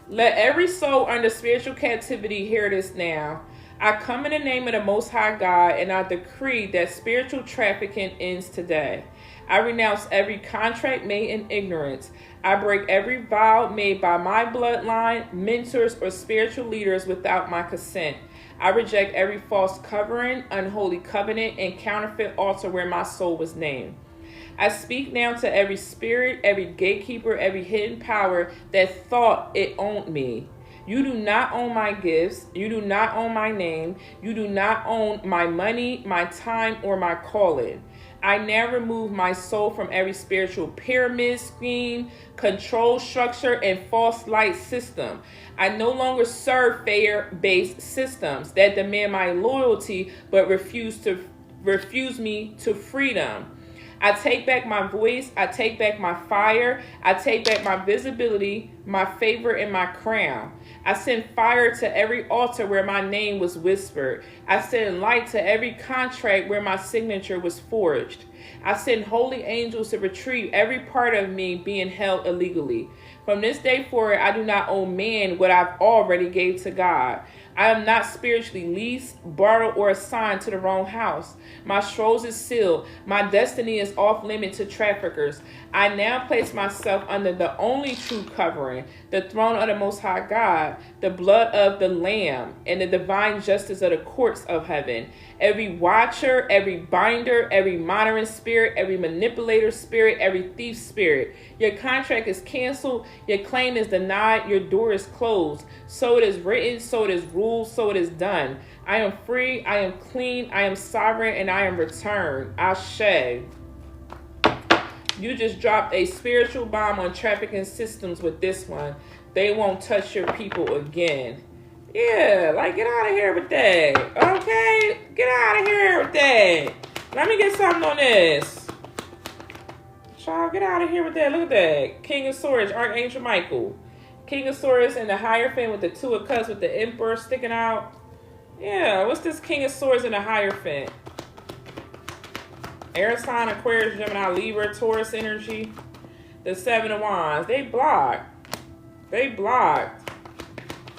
Let every soul under spiritual captivity hear this now. I come in the name of the Most High God, and I decree that spiritual trafficking ends today. I renounce every contract made in ignorance. I break every vow made by my bloodline, mentors, or spiritual leaders without my consent. I reject every false covering, unholy covenant, and counterfeit altar where my soul was named. I speak now to every spirit, every gatekeeper, every hidden power that thought it owned me. You do not own my gifts. You do not own my name. You do not own my money, my time, or my calling. I now remove my soul from every spiritual pyramid scheme, control structure, and false light system. I no longer serve fair-based systems that demand my loyalty but refuse me to freedom. I take back my voice. I take back my fire. I take back my visibility, my favor, and my crown. I send fire to every altar where my name was whispered. I send light to every contract where my signature was forged. I send holy angels to retrieve every part of me being held illegally. From this day forward, I do not owe man what I've already gave to God. I am not spiritually leased, borrowed, or assigned to the wrong house. My scrolls is sealed. My destiny is off limit to traffickers. I now place myself under the only true covering, the throne of the Most High God, the blood of the Lamb, and the divine justice of the courts of heaven. Every watcher, every binder, every monitoring spirit, every manipulator spirit, every thief spirit. Your contract is canceled. Your claim is denied. Your door is closed. So it is written, so it is ruled, so it is done. I am free, I am clean, I am sovereign, and I am returned. Ashe. You just dropped a spiritual bomb on trafficking systems with this one. They won't touch your people again. Yeah, like, get out of here with that. Okay? Get out of here with that. Let me get something on this. Child, get out of here with that. Look at that. King of Swords, Archangel Michael. King of Swords in the Hierophant with the Two of Cups with the Emperor sticking out. Yeah, what's this King of Swords in the Hierophant? Air sign, Aquarius, Gemini, Libra, Taurus energy. The Seven of Wands. They blocked. They blocked.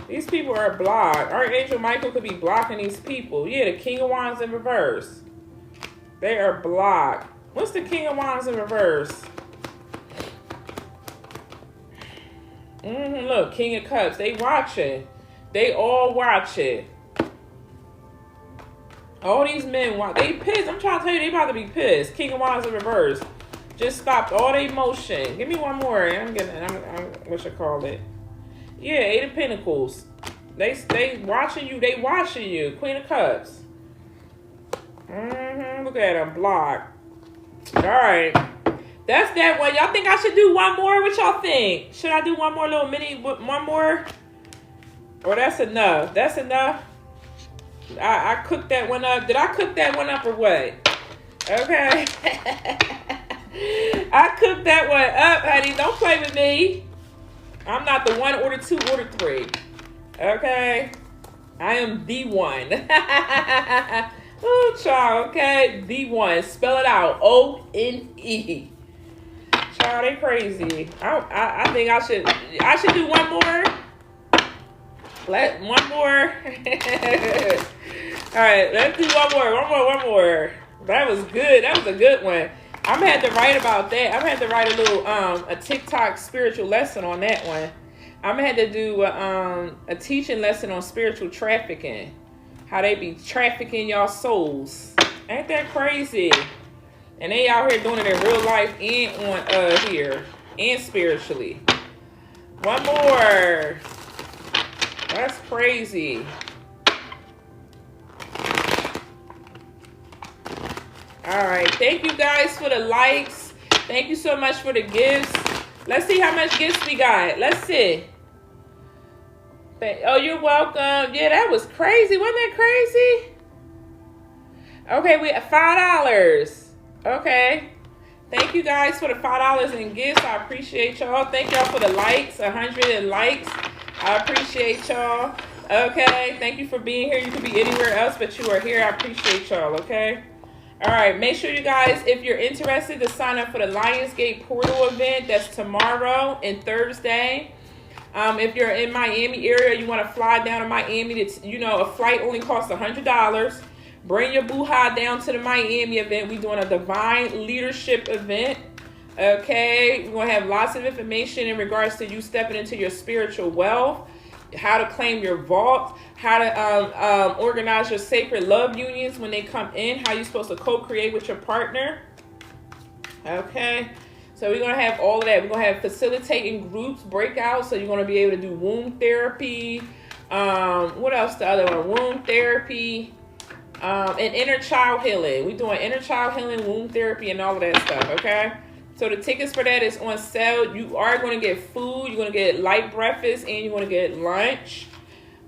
These people are blocked. Archangel Michael could be blocking these people. Yeah, the King of Wands in reverse. They are blocked. What's the King of Wands in reverse? Look, King of Cups. They watching. They all watching. All these men want. They pissed. I'm trying to tell you, they about to be pissed. King of Wands in reverse. Just stopped all their motion. Give me one more. I wish I called it. Yeah, Eight of Pentacles. They watching you. They watching you. Queen of Cups. Look at them. Block. All right. That's that one. Y'all think I should do one more? What y'all think? Should I do one more little mini? One more? Or that's enough? That's enough? I cooked that one up. Did I cook that one up or what? Okay. I cooked that one up, honey. Don't play with me. I'm not the 1 or the 2 or the 3. Okay? I am the one. Oh, child, okay? The one. Spell it out. O-N-E. Child, they crazy. I think I should do one more. One more. All right, let's do one more. That was good. That was a good one. I'm gonna have to write about that. I'm gonna have to write a little a TikTok spiritual lesson on that one. I'm gonna have to do a teaching lesson on spiritual trafficking. How they be trafficking y'all souls. Ain't that crazy? And they out here doing it in real life and on here and spiritually. One more. That's crazy. All right. Thank you guys for the likes. Thank you so much for the gifts. Let's see how much gifts we got. Let's see. Oh, you're welcome. Yeah, that was crazy. Wasn't that crazy? Okay, we at $5. Okay. Thank you guys for the $5 in gifts. I appreciate y'all. Thank y'all for the likes. 100 likes. I appreciate y'all. Okay. Thank you for being here. You could be anywhere else, but you are here. I appreciate y'all. Okay. All right. Make sure you guys, if you're interested, to sign up for the Lionsgate Portal event. That's tomorrow and Thursday. If you're in Miami area, you want to fly down to Miami. A flight only costs $100. Bring your boo-ha down to the Miami event. We're doing a divine leadership event. Okay, we're going to have lots of information in regards to you stepping into your spiritual wealth, how to claim your vault, how to organize your sacred love unions when they come in, how you're supposed to co-create with your partner. Okay, so we're going to have all of that. We're going to have facilitating groups, breakouts, so you're going to be able to do womb therapy. What else? The other one, womb therapy. And inner child healing. We're doing inner child healing, womb therapy, and all of that stuff, okay? So the tickets for that is on sale. You are going to get food. You're going to get light breakfast, and you're going to get lunch.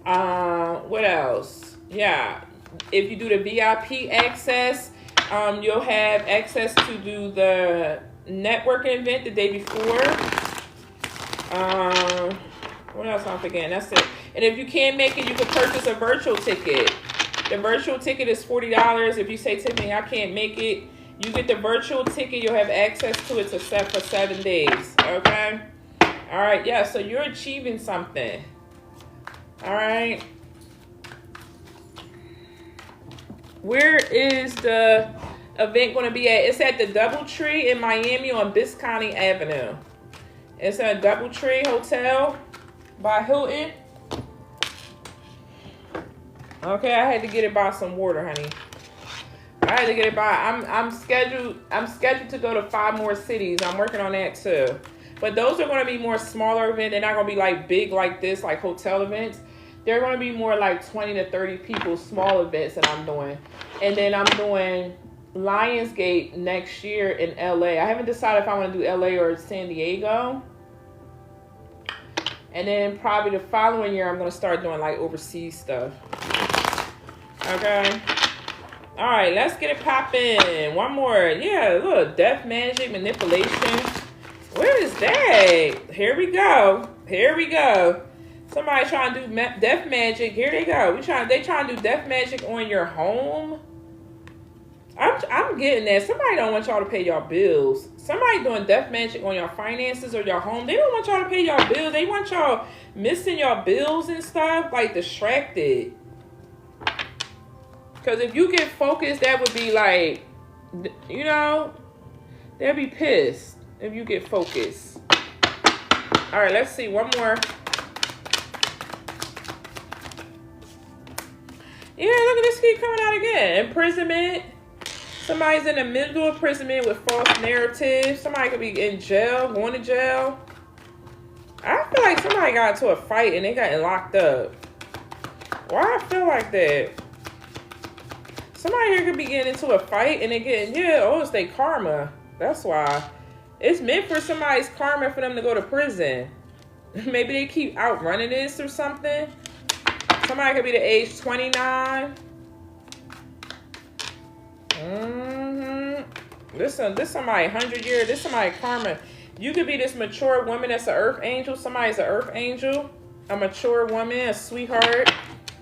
What else? Yeah. If you do the VIP access, you'll have access to do the networking event the day before. What else I'm forgetting? That's it. And if you can't make it, you can purchase a virtual ticket. The virtual ticket is $40. If you say, Tiffany, I can't make it, you get the virtual ticket. You'll have access to it for 7 days. Okay? All right. Yeah, so you're achieving something. All right. Where is the event going to be at? It's at the Doubletree in Miami on Biscayne Avenue. It's a Doubletree Hotel by Hilton. Okay, I had to get it by some water, honey. I had to get it by. I'm scheduled to go to 5 more cities. I'm working on that too. But those are going to be more smaller events. They're not going to be like big like this, like hotel events. They're going to be more like 20 to 30 people, small events that I'm doing. And then I'm doing Lionsgate next year in LA. I haven't decided if I want to do LA or San Diego. And then probably the following year, I'm going to start doing like overseas stuff. Okay. All right, let's get it popping. One more. Yeah, look, death magic, manipulation. Where is that? Here we go. Here we go. Somebody trying to do death magic. Here they go. They trying to do death magic on your home. I'm getting that. Somebody don't want y'all to pay y'all bills. Somebody doing death magic on your finances or your home. They don't want y'all to pay y'all bills. They want y'all missing your bills and stuff, like distracted. Because if you get focused, that would be like, you know, they'll be pissed if you get focused. All right, let's see. One more. Yeah, look at this keep coming out again. Imprisonment. Somebody's in the middle of imprisonment with false narratives. Somebody could be in jail, going to jail. I feel like somebody got into a fight and they got locked up. Why I feel like that? Somebody here could be getting into a fight and they getting, it's their karma. That's why. It's meant for somebody's karma for them to go to prison. Maybe they keep outrunning this or something. Somebody could be the age 29. This somebody 100 years. This somebody karma. You could be this mature woman that's an earth angel. Somebody's an earth angel. A mature woman, a sweetheart.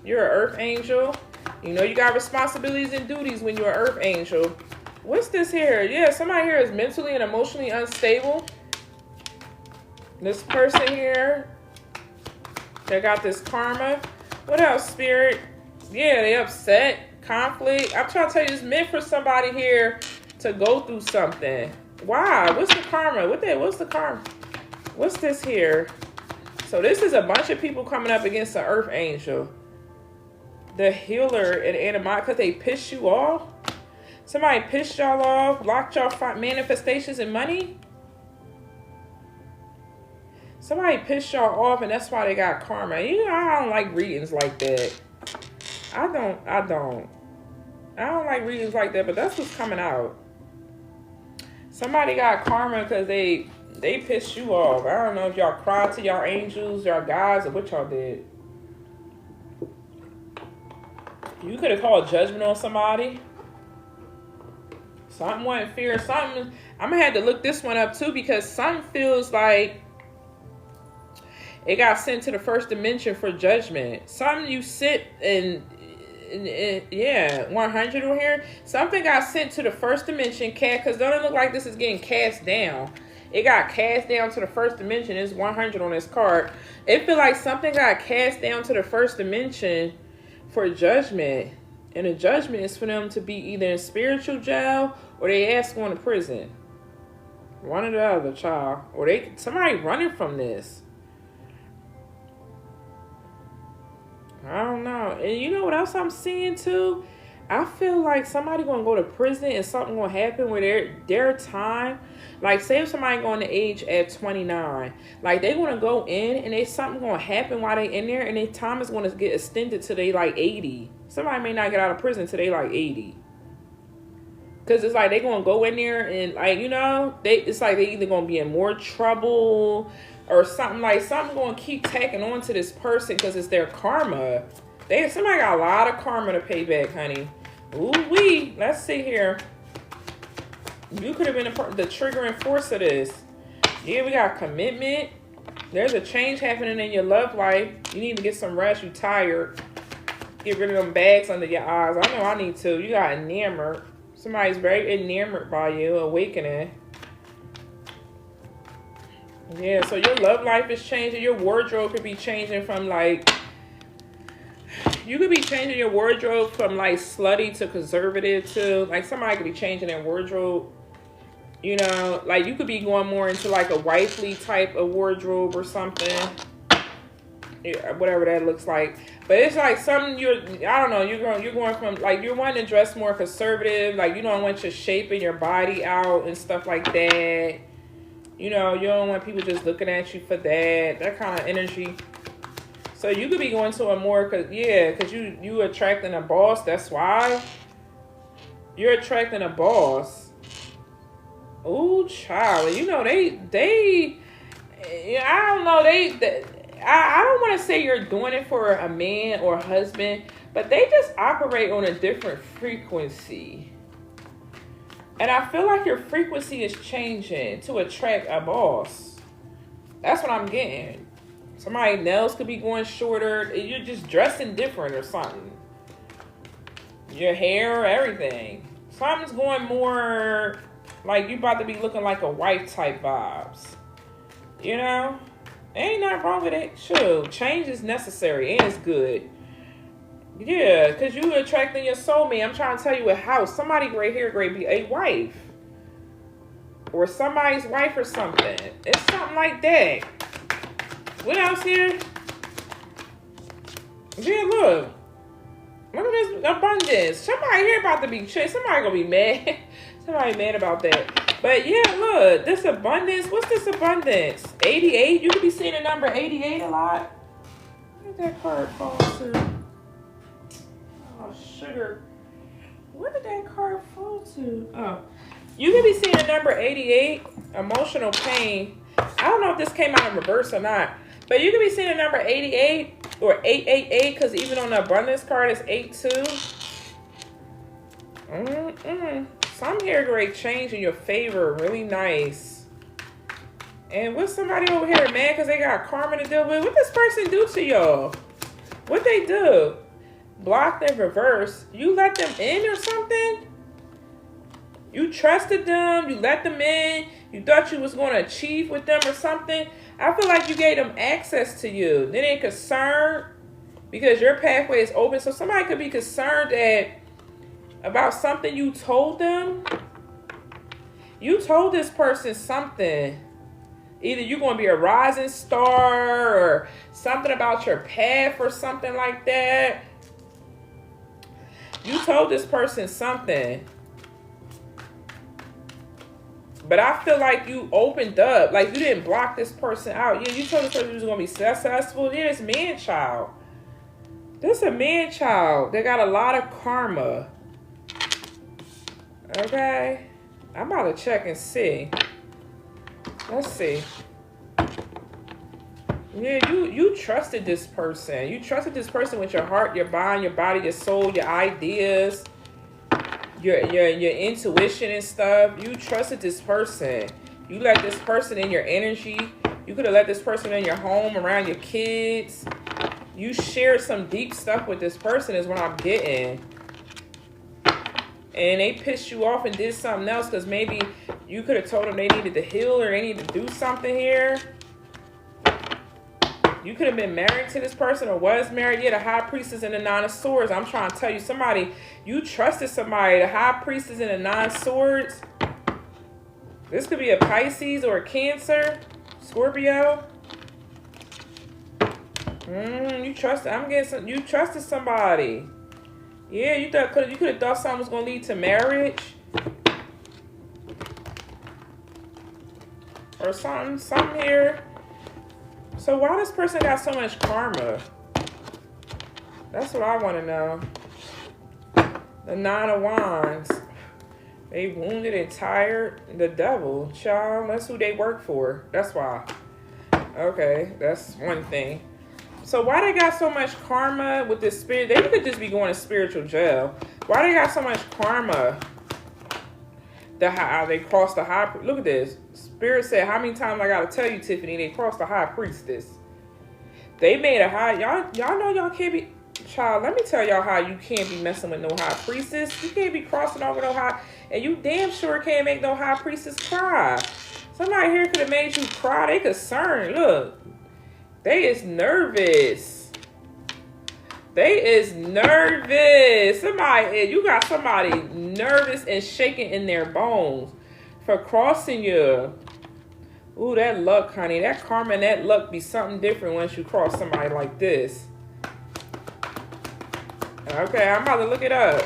You're an earth angel. You know you got responsibilities and duties when you're an earth angel. What's this here? Yeah, somebody here is mentally and emotionally unstable. This person here, they got this karma. What else, Spirit? Yeah, they upset, conflict. I'm trying to tell you, it's meant for somebody here to go through something. Why? What's the karma? What's the karma? What's this here? So this is a bunch of people coming up against an earth angel. The healer and animosity, because they pissed you off. Somebody pissed y'all off, locked y'all manifestations and money. Somebody pissed y'all off, and that's why they got karma. You know, I don't like readings like that. I don't like readings like that, but that's what's coming out. Somebody got karma because they pissed you off. I don't know if y'all cried to y'all angels, y'all guys, or what y'all did. You could have called judgment on somebody. Something wasn't fair. Something, I'm going to have to look this one up too, because something feels like it got sent to the first dimension for judgment. Something you sit and yeah, 100 over here. Something got sent to the first dimension, because don't it look like this is getting cast down? It got cast down to the first dimension. It's 100 on this card. It feel like something got cast down to the first dimension for judgment. And the judgment is for them to be either in spiritual jail or they ask going to prison. One or the other, child. Or somebody running from this. I don't know. And you know what else I'm seeing too? I feel like somebody gonna go to prison and something gonna happen where their time, like say if somebody going to age at 29, like they gonna go in and there's something gonna happen while they in there, and their time is gonna get extended to they like 80. Somebody may not get out of prison till they like 80. Cause it's like they gonna go in there and like, you know, it's like they either gonna be in more trouble or something, like something gonna keep tacking on to this person because it's their karma. Somebody got a lot of karma to pay back, honey. Ooh-wee. Let's see here. You could have been the triggering force of this. Yeah, we got commitment. There's a change happening in your love life. You need to get some rest. You tired. Get rid of them bags under your eyes. I know I need to. You got enamored. Somebody's very enamored by you. Awakening. Yeah, so your love life is changing. Your wardrobe could be changing from like... You could be changing your wardrobe from like slutty to conservative to like somebody could be changing their wardrobe. You know, like you could be going more into like a wifely type of wardrobe or something. Yeah, whatever that looks like. But it's like something I don't know, you're going from like you're wanting to dress more conservative, like you don't want your shape and your body out and stuff like that. You know, you don't want people just looking at you for that kind of energy. So you could be going to a more, cause you attracting a boss. That's why you're attracting a boss. Oh, child, you know I don't know, I don't want to say you're doing it for a man or husband, but they just operate on a different frequency. And I feel like your frequency is changing to attract a boss. That's what I'm getting. Somebody's nails could be going shorter. You're just dressing different or something. Your hair, everything. Something's going more like you about to be looking like a wife type vibes. You know? Ain't nothing wrong with it. Sure, change is necessary and it's good. Yeah, because you attracting your soulmate. I'm trying to tell you a house. Somebody right here great be a wife. Or somebody's wife or something. It's something like that. What else here? Yeah, look. Look at this abundance. Somebody here about to be chased. Somebody gonna be mad. Somebody mad about that. But yeah, look. This abundance. What's this abundance? 88. You could be seeing the number 88 a lot. Where did that card fall to? Oh, sugar. Where did that card fall to? Oh. You could be seeing the number 88. Emotional pain. I don't know if this came out in reverse or not. But you could be seeing the number 88 or 888 because even on the abundance card it's 82. Some here great change in your favor. Really nice. And what's somebody over here mad because they got karma to deal with? What this person do to y'all? What they do? Blocked and reverse. You let them in or something? You trusted them. You let them in. You thought you was going to achieve with them or something. I feel like you gave them access to you. Then they concerned because your pathway is open. So somebody could be concerned about something you told them. You told this person something. Either you're going to be a rising star or something about your path or something like that. You told this person something. But I feel like you opened up. Like you didn't block this person out. Yeah, you told this person you was going to be successful. Yeah, this man-child. This a man-child. They got a lot of karma. Okay? I'm about to check and see. Let's see. Yeah, you trusted this person. You trusted this person with your heart, your mind, your body, your soul, your ideas, your intuition and stuff. You trusted this person. You let this person in your energy. You could have let this person in your home, around your kids. You shared some deep stuff with this person is what I'm getting. And they pissed you off and did something else because maybe you could have told them they needed to heal or they needed to do something here. You could have been married to this person or was married. Yeah, the high priestess and the nine of swords. I'm trying to tell you, somebody, you trusted somebody. The high priestess and the nine of swords. This could be a Pisces or a Cancer, Scorpio. You trusted. I'm getting some. You trusted somebody. Yeah, you could have thought something was gonna lead to marriage or something here. So why this person got so much karma? That's what I want to know. The Nine of Wands. They wounded and tired. The devil, child. That's who they work for. That's why. Okay, that's one thing. So why they got so much karma with this spirit? They could just be going to spiritual jail. Why they got so much karma? They crossed the high. Look at this. Spirit said, how many times I gotta tell you, Tiffany? They crossed the high priestess. They made a high. Y'all know y'all can't be. Child, let me tell y'all how you can't be messing with no high priestess. You can't be crossing over no high. And you damn sure can't make no high priestess cry. Somebody here could have made you cry. They concerned. Look. They is nervous. They is nervous. You got somebody nervous and shaking in their bones for crossing you. Ooh, that luck, honey. That karma and that luck be something different once you cross somebody like this. Okay, I'm about to look it up.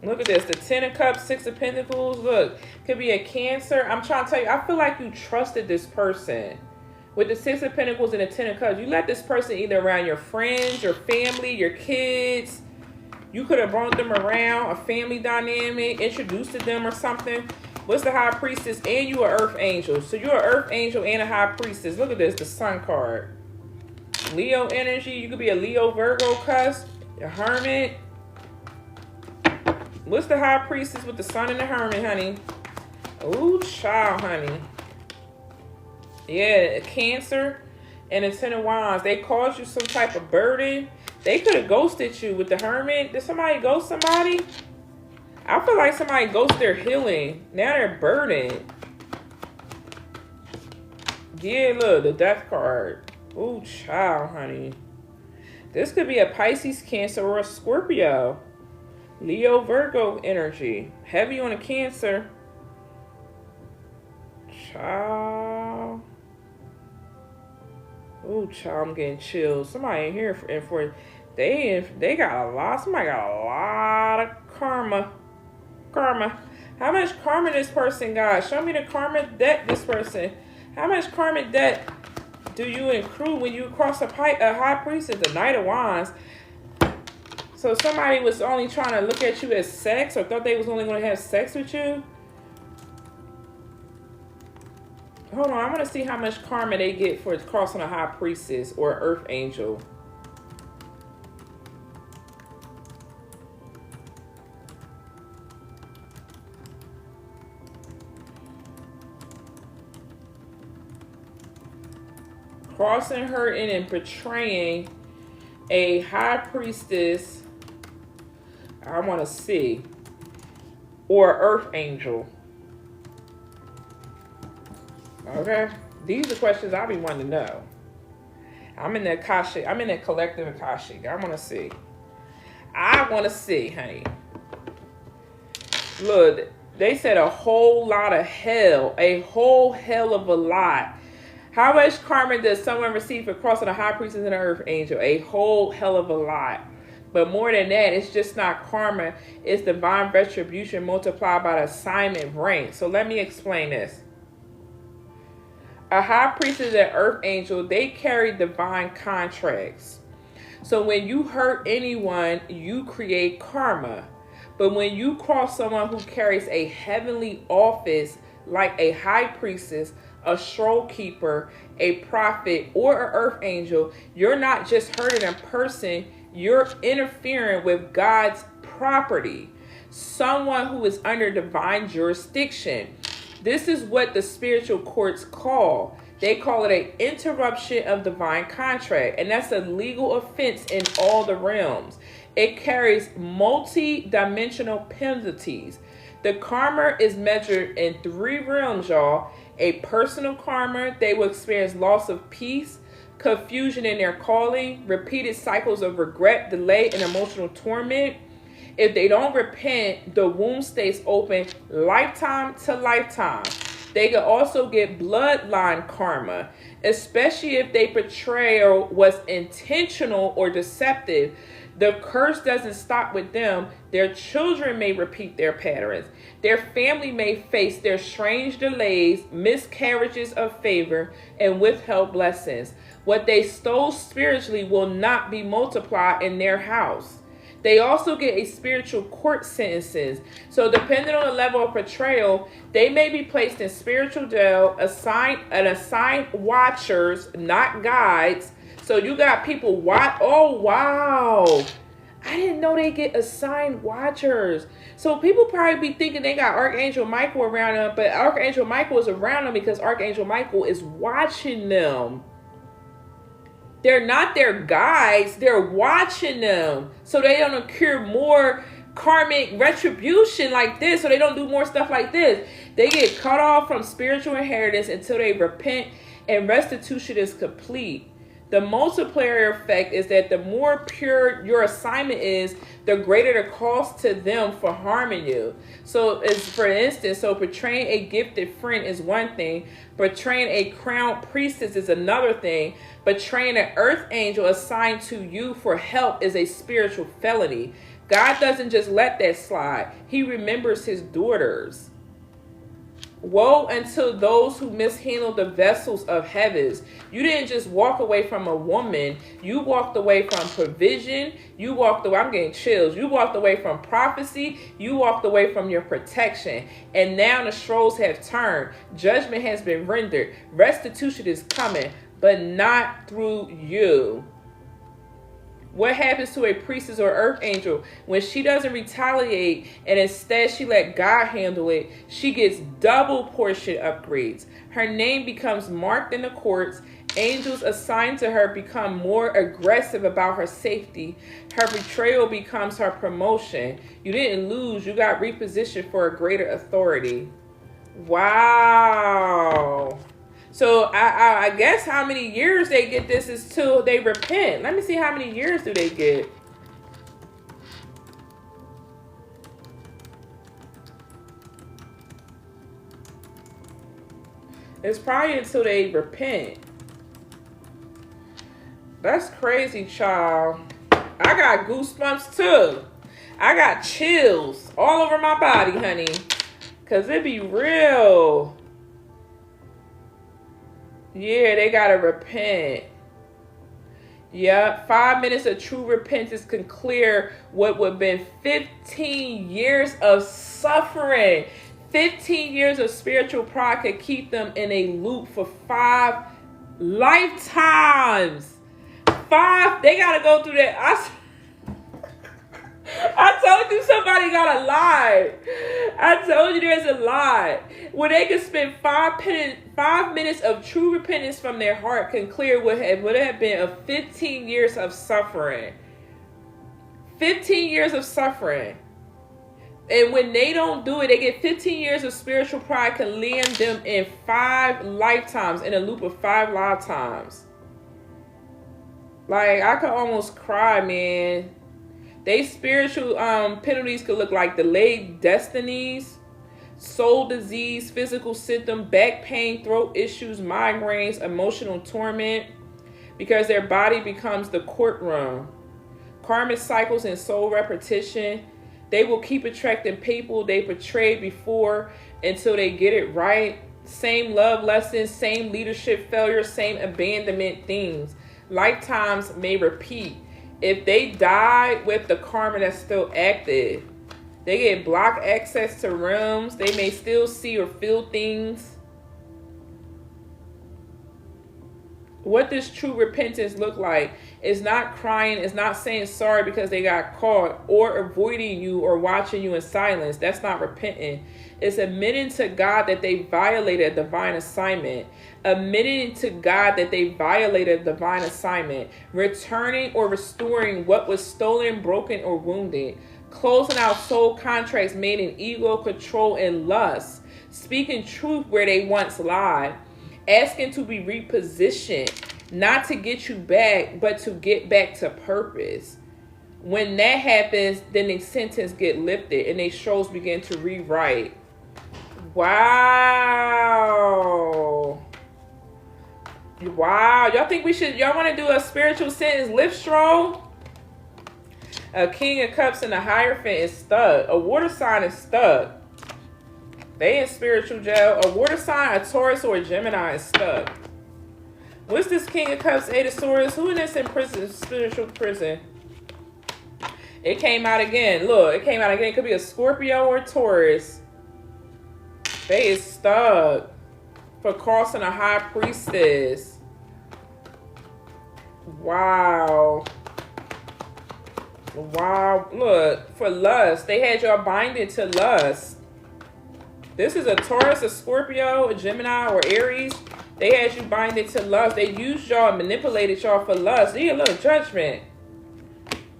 Look at this. The 10 of Cups, 6 of Pentacles. Look, could be a Cancer. I'm trying to tell you, I feel like you trusted this person. With the 6 of Pentacles and the 10 of Cups, you let this person either around your friends, your family, your kids. You could have brought them around, a family dynamic, introduced to them or something. What's the High Priestess? And you are Earth Angel. So you're an Earth Angel and a High Priestess. Look at this, the Sun card. Leo energy. You could be a Leo, Virgo cusp, a Hermit. What's the High Priestess with the Sun and the Hermit, honey? Ooh, child, honey. Yeah, Cancer and the 10 of Wands. They caused you some type of burden. They could have ghosted you with the Hermit. Did somebody ghost somebody? I feel like somebody ghosted their healing. Now they're burdened. Yeah, look, the Death card. Ooh, child, honey. This could be a Pisces, Cancer, or a Scorpio. Leo, Virgo energy. Heavy on a Cancer. Child. Ooh, child, I'm getting chills. Somebody in here they got a lot. Somebody got a lot of karma. How much karma this person got? Show me the karma debt this person. How much karma debt do you accrue when you cross a high priestess, the Knight of Wands? So somebody was only trying to look at you as sex or thought they was only going to have sex with you? Hold on, I want to see how much karma they get for crossing a high priestess or an earth angel. crossing, hurting, and betraying a high priestess, I want to see, or earth angel. Okay, these are questions I be wanting to know. I'm in that Akashic. I'm in that collective Akashic. I want to see. I want to see, honey. Look, they said a whole lot of hell. A whole hell of a lot. How much karma does someone receive for crossing a high priestess and an earth angel? A whole hell of a lot. But more than that, it's just not karma. It's divine retribution multiplied by the assignment rank. So let me explain this. A high priestess and earth angel, they carry divine contracts. So when you hurt anyone, you create karma. But when you cross someone who carries a heavenly office, like a high priestess, a scroll keeper, a prophet, or an earth angel, you're not just hurting a person, you're interfering with God's property. Someone who is under divine jurisdiction. This is what the spiritual courts call. They call it an interruption of divine contract. And that's a legal offense in all the realms. It carries multi-dimensional penalties. The karma is measured in 3 realms, y'all. A personal karma, they will experience loss of peace, confusion in their calling, repeated cycles of regret, delay, and emotional torment. If they don't repent, the wound stays open lifetime to lifetime. They could also get bloodline karma, especially if their betrayal was intentional or deceptive. The curse doesn't stop with them. Their children may repeat their patterns. Their family may face their strange delays, miscarriages of favor, and withheld blessings. What they stole spiritually will not be multiplied in their house. They also get a spiritual court sentences. So depending on the level of betrayal, they may be placed in spiritual jail, assigned watchers, not guides. So you got people watch. Oh, wow. I didn't know they get assigned watchers. So people probably be thinking they got Archangel Michael around them, but Archangel Michael is around them because Archangel Michael is watching them. They're not their guides. They're watching them so they don't incur more karmic retribution like this, so they don't do more stuff like this. They get cut off from spiritual inheritance until they repent and restitution is complete. The multiplier effect is that the more pure your assignment is, the greater the cost to them for harming you. So, for instance, betraying a gifted friend is one thing. Betraying a crown priestess is another thing. Betraying an earth angel assigned to you for help is a spiritual felony. God doesn't just let that slide. He remembers his daughters. Woe unto those who mishandle the vessels of heavens. You didn't just walk away from a woman. You walked away from provision. You walked away. I'm getting chills. You walked away from prophecy. You walked away from your protection. And now the scrolls have turned. Judgment has been rendered. Restitution is coming, but not through you. What happens to a priestess or earth angel when she doesn't retaliate and instead she let God handle it? She gets double portion upgrades. Her name becomes marked in the courts. Angels assigned to her become more aggressive about her safety. Her betrayal becomes her promotion. You didn't lose. You got repositioned for a greater authority. Wow. So I guess how many years they get this is till they repent. Let me see how many years do they get. It's probably until they repent. That's crazy, child. I got goosebumps too. I got chills all over my body, honey. Cause it be real. Yeah, they gotta repent. Yep, 5 minutes of true repentance can clear what would have been 15 years of suffering. 15 years of spiritual pride could keep them in a loop for 5 lifetimes. 5, they gotta go through that. I told you somebody got a lie. I told you there's a lie. When they could spend 5 minutes of true repentance from their heart can clear what would have been of 15 years of suffering. 15 years of suffering. And when they don't do it, they get 15 years of spiritual pride can land them in 5 lifetimes, in a loop of 5 lifetimes. Like, I could almost cry, man. They spiritual penalties could look like delayed destinies, soul disease, physical symptom, back pain, throat issues, migraines, emotional torment, because their body becomes the courtroom. Karmic cycles and soul repetition. They will keep attracting people they betrayed before until they get it right. Same love lessons, same leadership failure, same abandonment things. Lifetimes may repeat. If they die with the karma that's still active, they get blocked access to realms. They may still see or feel things. What does true repentance look like? It's not crying. It's not saying sorry because they got caught or avoiding you or watching you in silence. That's not repenting. It's admitting to God that they violated a divine assignment. Admitting to God that they violated a divine assignment. Returning or restoring what was stolen, broken, or wounded. Closing out soul contracts made in ego, control, and lust. Speaking truth where they once lied. Asking to be repositioned. Not to get you back, but to get back to purpose. When that happens, then the sentence get lifted and their souls begin to rewrite. Wow. Wow. Y'all think y'all want to do a spiritual sentence lift stroll? A King of Cups and a Hierophant is stuck. A water sign is stuck. They in spiritual jail. A water sign, a Taurus, or a Gemini is stuck. What's this King of Cups, Eight of Swords? Who in this in prison, spiritual prison? It came out again. Look, it came out again. It could be a Scorpio or a Taurus. They is stuck for crossing a high priestess. Wow. Wow. Look, for lust. They had y'all binded to lust. This is a Taurus, a Scorpio, a Gemini, or Aries. They had you binded to lust. They used y'all and manipulated y'all for lust. Need a little judgment.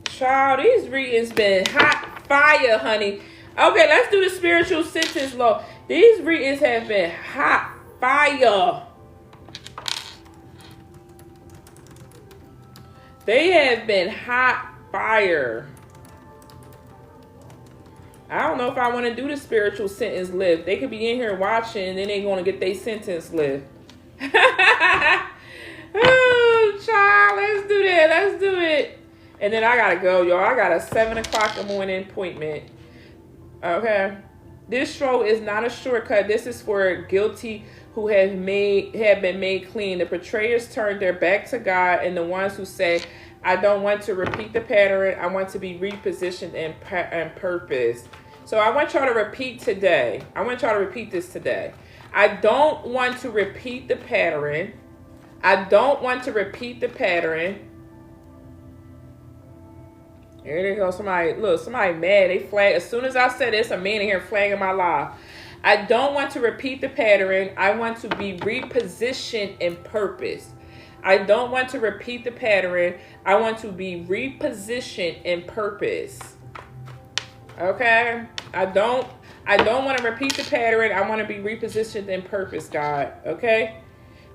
Child, these readings been hot fire, honey. Okay, let's do the spiritual sentence law. These readings have been hot fire. They have been hot fire. I don't know if I want to do the spiritual sentence lift. They could be in here watching and then they're going to get their sentence lift. Oh, child, let's do that. Let's do it. And then I got to go, y'all. I got a 7 o'clock in the morning appointment. Okay. This stroll is not a shortcut. This is for guilty who have been made clean. The betrayers turned their back to God, and the ones who say, I don't want to repeat the pattern. I want to be repositioned in purpose. So I want y'all to repeat today. I want y'all to repeat this today. I don't want to repeat the pattern. I don't want to repeat the pattern. Here they go. Somebody, look, somebody mad. They flag. As soon as I said this, a man in here flagging my live. I don't want to repeat the pattern. I want to be repositioned in purpose. I don't want to repeat the pattern. I want to be repositioned in purpose. Okay? I don't want to repeat the pattern. I want to be repositioned in purpose, God. Okay?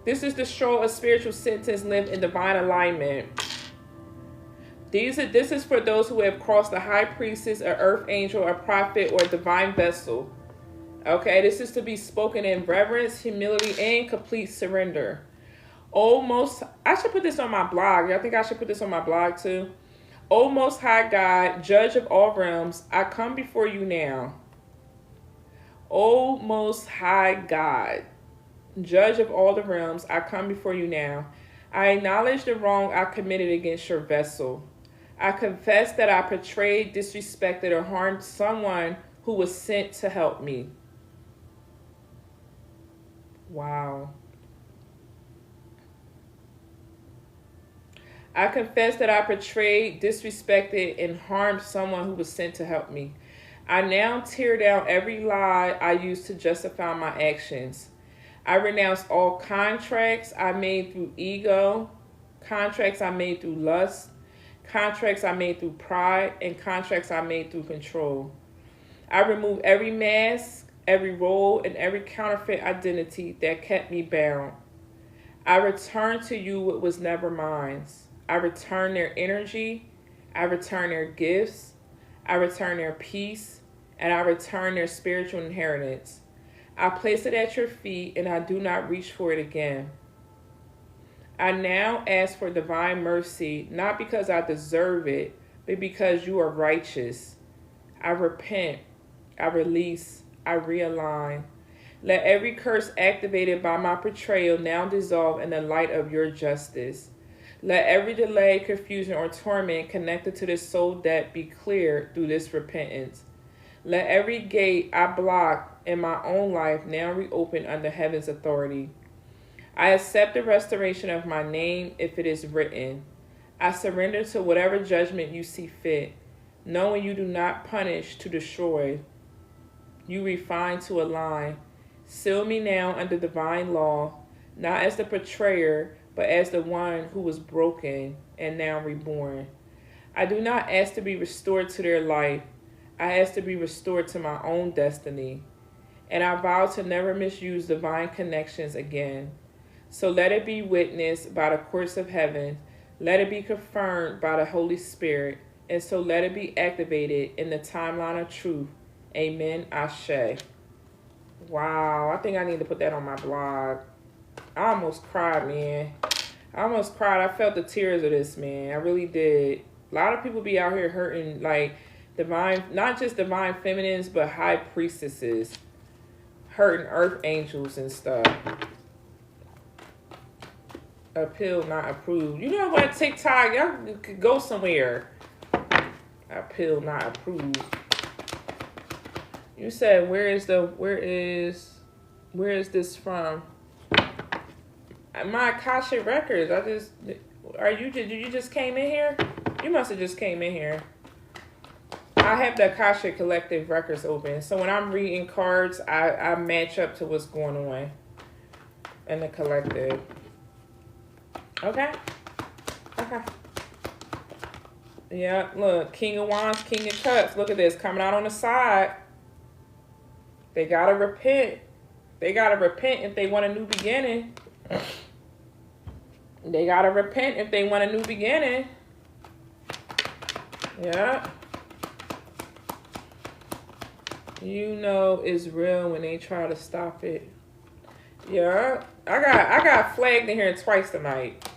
This is the stroll of spiritual sentence lived in divine alignment. This is for those who have crossed a high priestess, an earth angel, a prophet, or a divine vessel. Okay? This is to be spoken in reverence, humility, and complete surrender. Almost, I should put this on my blog. I think I should put this on my blog too. O Most High God, Judge of all realms, I come before you now. O Most High God, Judge of all the realms, I come before you now. I acknowledge the wrong I committed against your vessel. I confess that I betrayed, disrespected, or harmed someone who was sent to help me. Wow. I confess that I betrayed, disrespected, and harmed someone who was sent to help me. I now tear down every lie I used to justify my actions. I renounce all contracts I made through ego, contracts I made through lust, contracts I made through pride, and contracts I made through control. I remove every mask, every role, and every counterfeit identity that kept me bound. I return to you what was never mine. I return their energy. I return their gifts. I return their peace. And I return their spiritual inheritance. I place it at your feet, and I do not reach for it again. I now ask for divine mercy, not because I deserve it, but because you are righteous. I repent. I release. I realign. Let every curse activated by my betrayal now dissolve in the light of your justice. Let every delay, confusion, or torment connected to this soul debt be cleared through this repentance. Let every gate I blocked in my own life now reopen under heaven's authority. I accept the restoration of my name if it is written. I surrender to whatever judgment you see fit, knowing you do not punish to destroy. You refine to align. Seal me now under divine law, not as the betrayer, but as the one who was broken and now reborn. I do not ask to be restored to their life. I ask to be restored to my own destiny. And I vow to never misuse divine connections again. So let it be witnessed by the courts of heaven. Let it be confirmed by the Holy Spirit. And so let it be activated in the timeline of truth. Amen. Ashe. Wow, I think I need to put that on my blog. I almost cried, man. I almost cried. I felt the tears of this, man. I really did. A lot of people be out here hurting, like, divine, not just divine feminines, but high priestesses. Hurting earth angels and stuff. Appeal not approved. You know what, TikTok, y'all could go somewhere. Appeal not approved. You said, where is this from? My Akashic Records. Did you just came in here? You must have just came in here. I have the Akashic Collective Records open. So when I'm reading cards, I match up to what's going on in the collective. Okay. Yeah, look. King of Wands, King of Cups. Look at this. Coming out on the side. They gotta repent. They gotta repent if they want a new beginning. They gotta repent if they want a new beginning. Yeah. You know it's real when they try to stop it. Yeah. I got flagged in here twice tonight.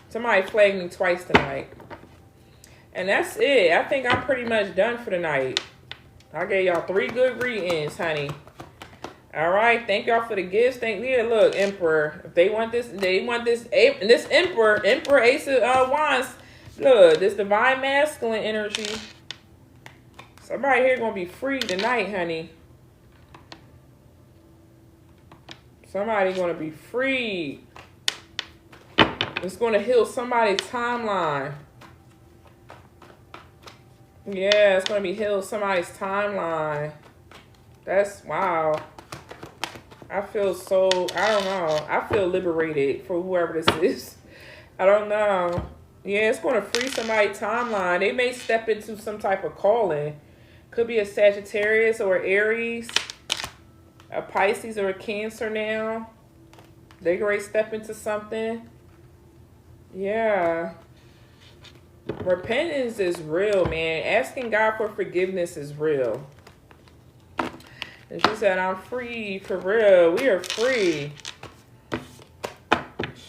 Somebody flagged me twice tonight. And that's it. I think I'm pretty much done for the night. I gave y'all 3 good readings, honey. All right, thank y'all for the gifts. Look, Emperor. If they want this, this Emperor Ace of Wands. Look, this divine masculine energy. Somebody here gonna be free tonight, honey. Somebody gonna be free. It's gonna heal somebody's timeline. Yeah, it's gonna be heal somebody's timeline. That's wow. I feel so, I don't know. I feel liberated for whoever this is. I don't know. Yeah, it's going to free somebody's timeline. They may step into some type of calling. Could be a Sagittarius or Aries, a Pisces or a Cancer now. They going to step into something. Yeah. Repentance is real, man. Asking God for forgiveness is real. And she said, I'm free, for real. We are free.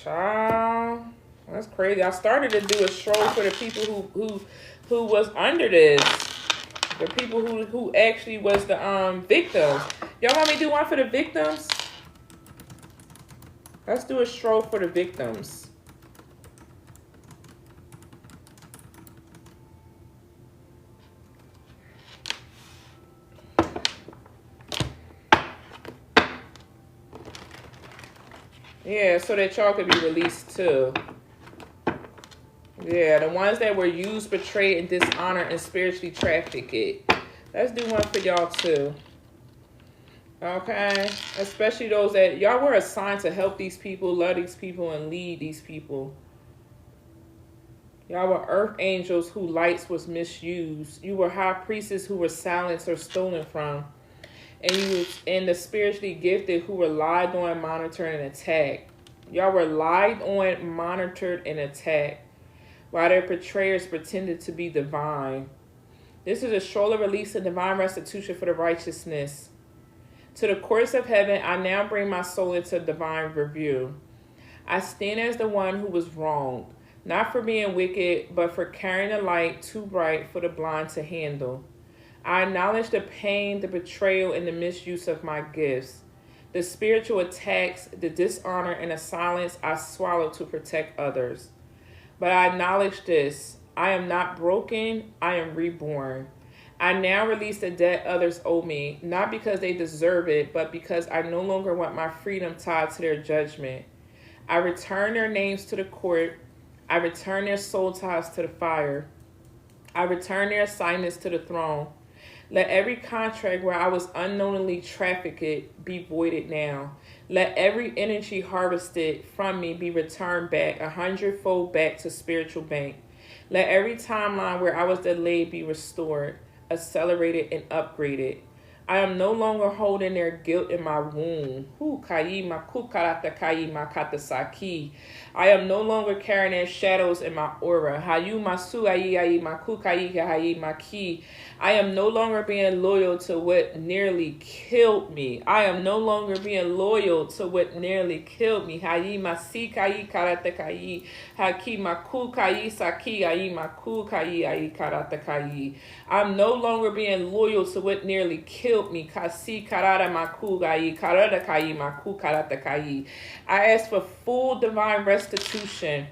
Child. That's crazy. I started to do a stroll for the people who was under this. The people who actually was the victims. Y'all want me to do one for the victims? Let's do a stroll for the victims. Yeah, so that y'all could be released too. Yeah, the ones that were used, betrayed, and dishonored and spiritually trafficked. Let's do one for y'all too. Okay? Especially those that y'all were assigned to help these people, love these people, and lead these people. Y'all were earth angels whose lights was misused. You were high priestesses who were silenced or stolen from. And you was and the spiritually gifted who were lied on, monitored, and attacked. Y'all were lied on, monitored, and attacked, while their betrayers pretended to be divine. This is a stroller release and divine restitution for the righteousness. To the courts of heaven, I now bring my soul into divine review. I stand as the one who was wronged, not for being wicked, but for carrying a light too bright for the blind to handle. I acknowledge the pain, the betrayal, and the misuse of my gifts, the spiritual attacks, the dishonor, and the silence I swallowed to protect others. But I acknowledge this: I am not broken, I am reborn. I now release the debt others owe me, not because they deserve it, but because I no longer want my freedom tied to their judgment. I return their names to the court. I return their soul ties to the fire. I return their assignments to the throne. Let every contract where I was unknowingly trafficked be voided now. Let every energy harvested from me be returned back 100-fold back to spiritual bank. Let every timeline where I was delayed be restored, accelerated, and upgraded. I am no longer holding their guilt in my womb. I am no longer carrying their shadows in my aura. I am no longer being loyal to what nearly killed me. I am no longer being loyal to what nearly killed me. I'm no longer being loyal to what nearly killed me. I ask for full divine restitution,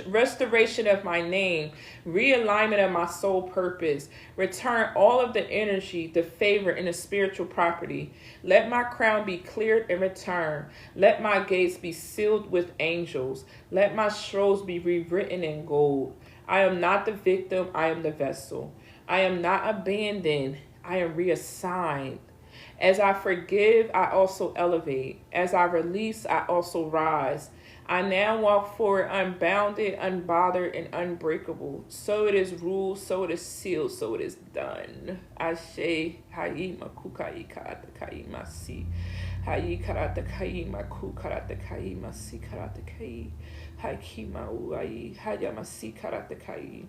restoration of my name, realignment of my soul purpose. Return all of the energy, the favor, and the spiritual property. Let my crown be cleared and returned. Let my gates be sealed with angels. Let my scrolls be rewritten in gold. I am not the victim, I am the vessel. I am not abandoned, I am reassigned. As I forgive, I also elevate. As I release, I also rise. I now walk forward unbounded, unbothered, and unbreakable. So it is ruled, so it is sealed, so it is done. Ashe, hayi makukai karate kai masi. Hayi karate kai maku karate kai masi karate kai. Haikima uai, hayamasi karate kai.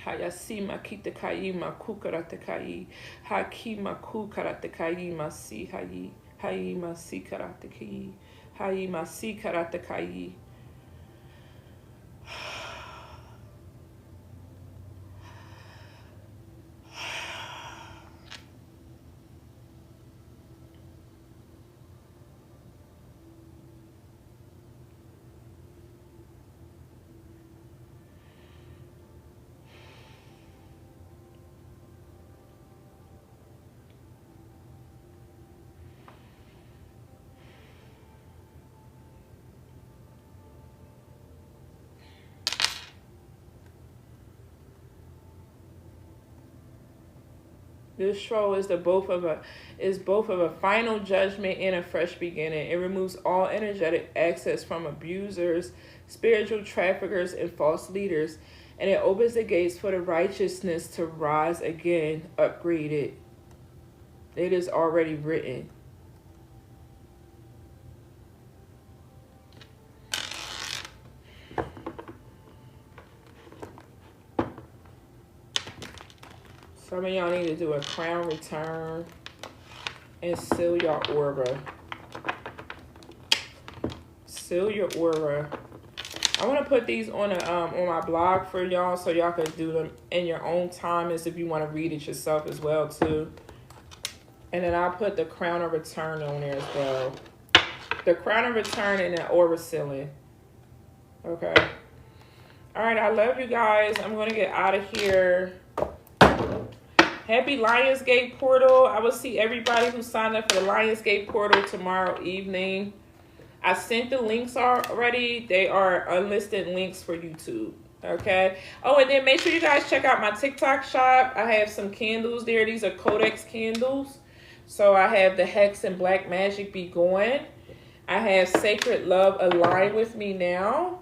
Hayasima kita kai maku karate kai. Hakima ku karate kai masi hayi. Hayi masi karate kai. Hayi masi karate kai. This show is both of a final judgment and a fresh beginning. It removes all energetic access from abusers, spiritual traffickers, and false leaders, and it opens the gates for the righteousness to rise again, upgraded. It is already written. Some of y'all need to do a crown return and seal your aura. Seal your aura. I want to put these on my blog for y'all so y'all can do them in your own time, as if you want to read it yourself as well too. And then I'll put the crown of return on there as well. The crown of return and the aura sealing. Okay. All right. I love you guys. I'm going to get out of here. Happy Lionsgate portal. I will see everybody who signed up for the Lionsgate portal tomorrow evening. I sent the links already. They are unlisted links for YouTube. Okay. Oh, and then make sure you guys check out my TikTok shop. I have some candles there. These are Codex candles. So I have the Hex and Black Magic Be Going. I have Sacred Love Align With Me Now.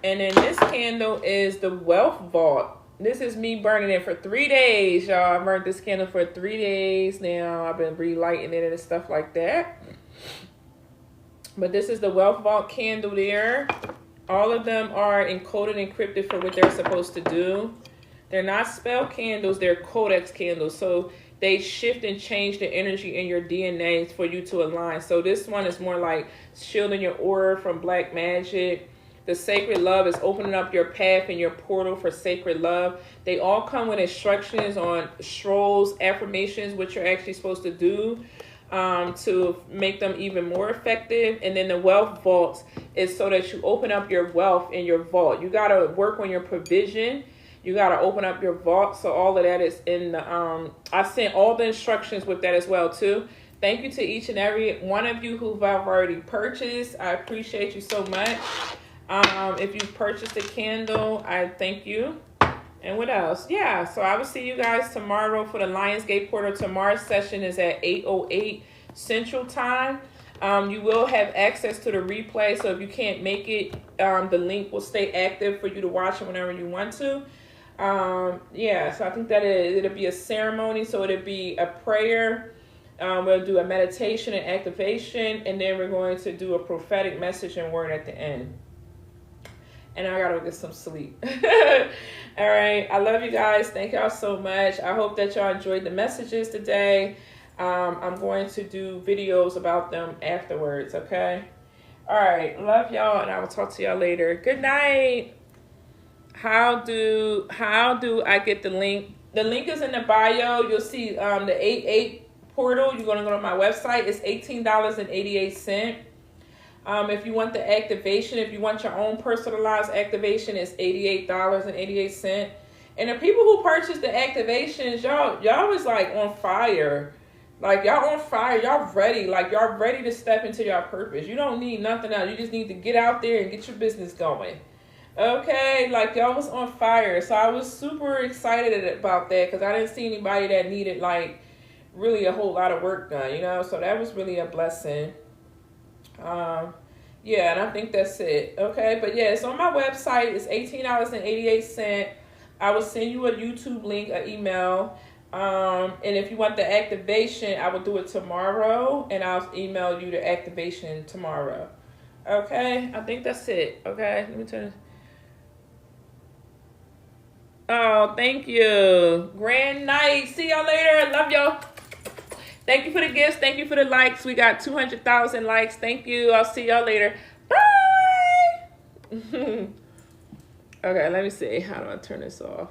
And then this candle is the Wealth Vault. This is me burning it for 3 days, y'all. I burned this candle for 3 days now. I've been relighting it and stuff like that. But this is the Wealth Vault candle there. All of them are encoded and encrypted for what they're supposed to do. They're not spell candles, they're Codex candles. So they shift and change the energy in your DNA for you to align. So this one is more like shielding your aura from black magic. The Sacred Love is opening up your path and your portal for sacred love. They all come with instructions on scrolls, affirmations, what you're actually supposed to do to make them even more effective. And then the Wealth Vaults is so that you open up your wealth in your vault. You got to work on your provision. You got to open up your vault. So all of that is in the, I sent all the instructions with that as well too. Thank you to each and every one of you who've already purchased. I appreciate you so much. If you purchased a candle, I thank you. And what else? Yeah, so I will see you guys tomorrow for the Lionsgate Portal. Tomorrow's session is at 8:08 Central Time. You will have access to the replay, so if you can't make it, the link will stay active for you to watch it whenever you want to. Yeah, so I think that it'll be a ceremony, so it'll be a prayer. We'll do a meditation and activation, and then we're going to do a prophetic message and word at the end. And I gotta get some sleep. All right, I love you guys. Thank y'all so much. I hope that y'all enjoyed the messages today. I'm going to do videos about them afterwards, okay? All right, love y'all, and I will talk to y'all later. Good night. How do I get the link? The link is in the bio. You'll see the 8/8 portal. You're gonna go to my website. It's $18.88. If you want the activation, if you want your own personalized activation, it's $88.88. And the people who purchased the activations, y'all was like on fire. Like y'all on fire, y'all ready. Like y'all ready to step into your purpose. You don't need nothing else. You just need to get out there and get your business going. Okay, like y'all was on fire. So I was super excited about that because I didn't see anybody that needed like really a whole lot of work done, you know? So that was really a blessing. Yeah, and I think that's it. Okay, but yeah, it's on my website. It's $18.88. I will send you a YouTube link, an email. And if you want the activation, I will do it tomorrow, and I'll email you the activation tomorrow. Okay, I think that's it. Okay, let me turn. Oh, thank you. Grand night. See y'all later. Love y'all. Thank you for the gifts. Thank you for the likes. We got 200,000 likes. Thank you. I'll see y'all later. Bye. Okay, let me see. How do I turn this off?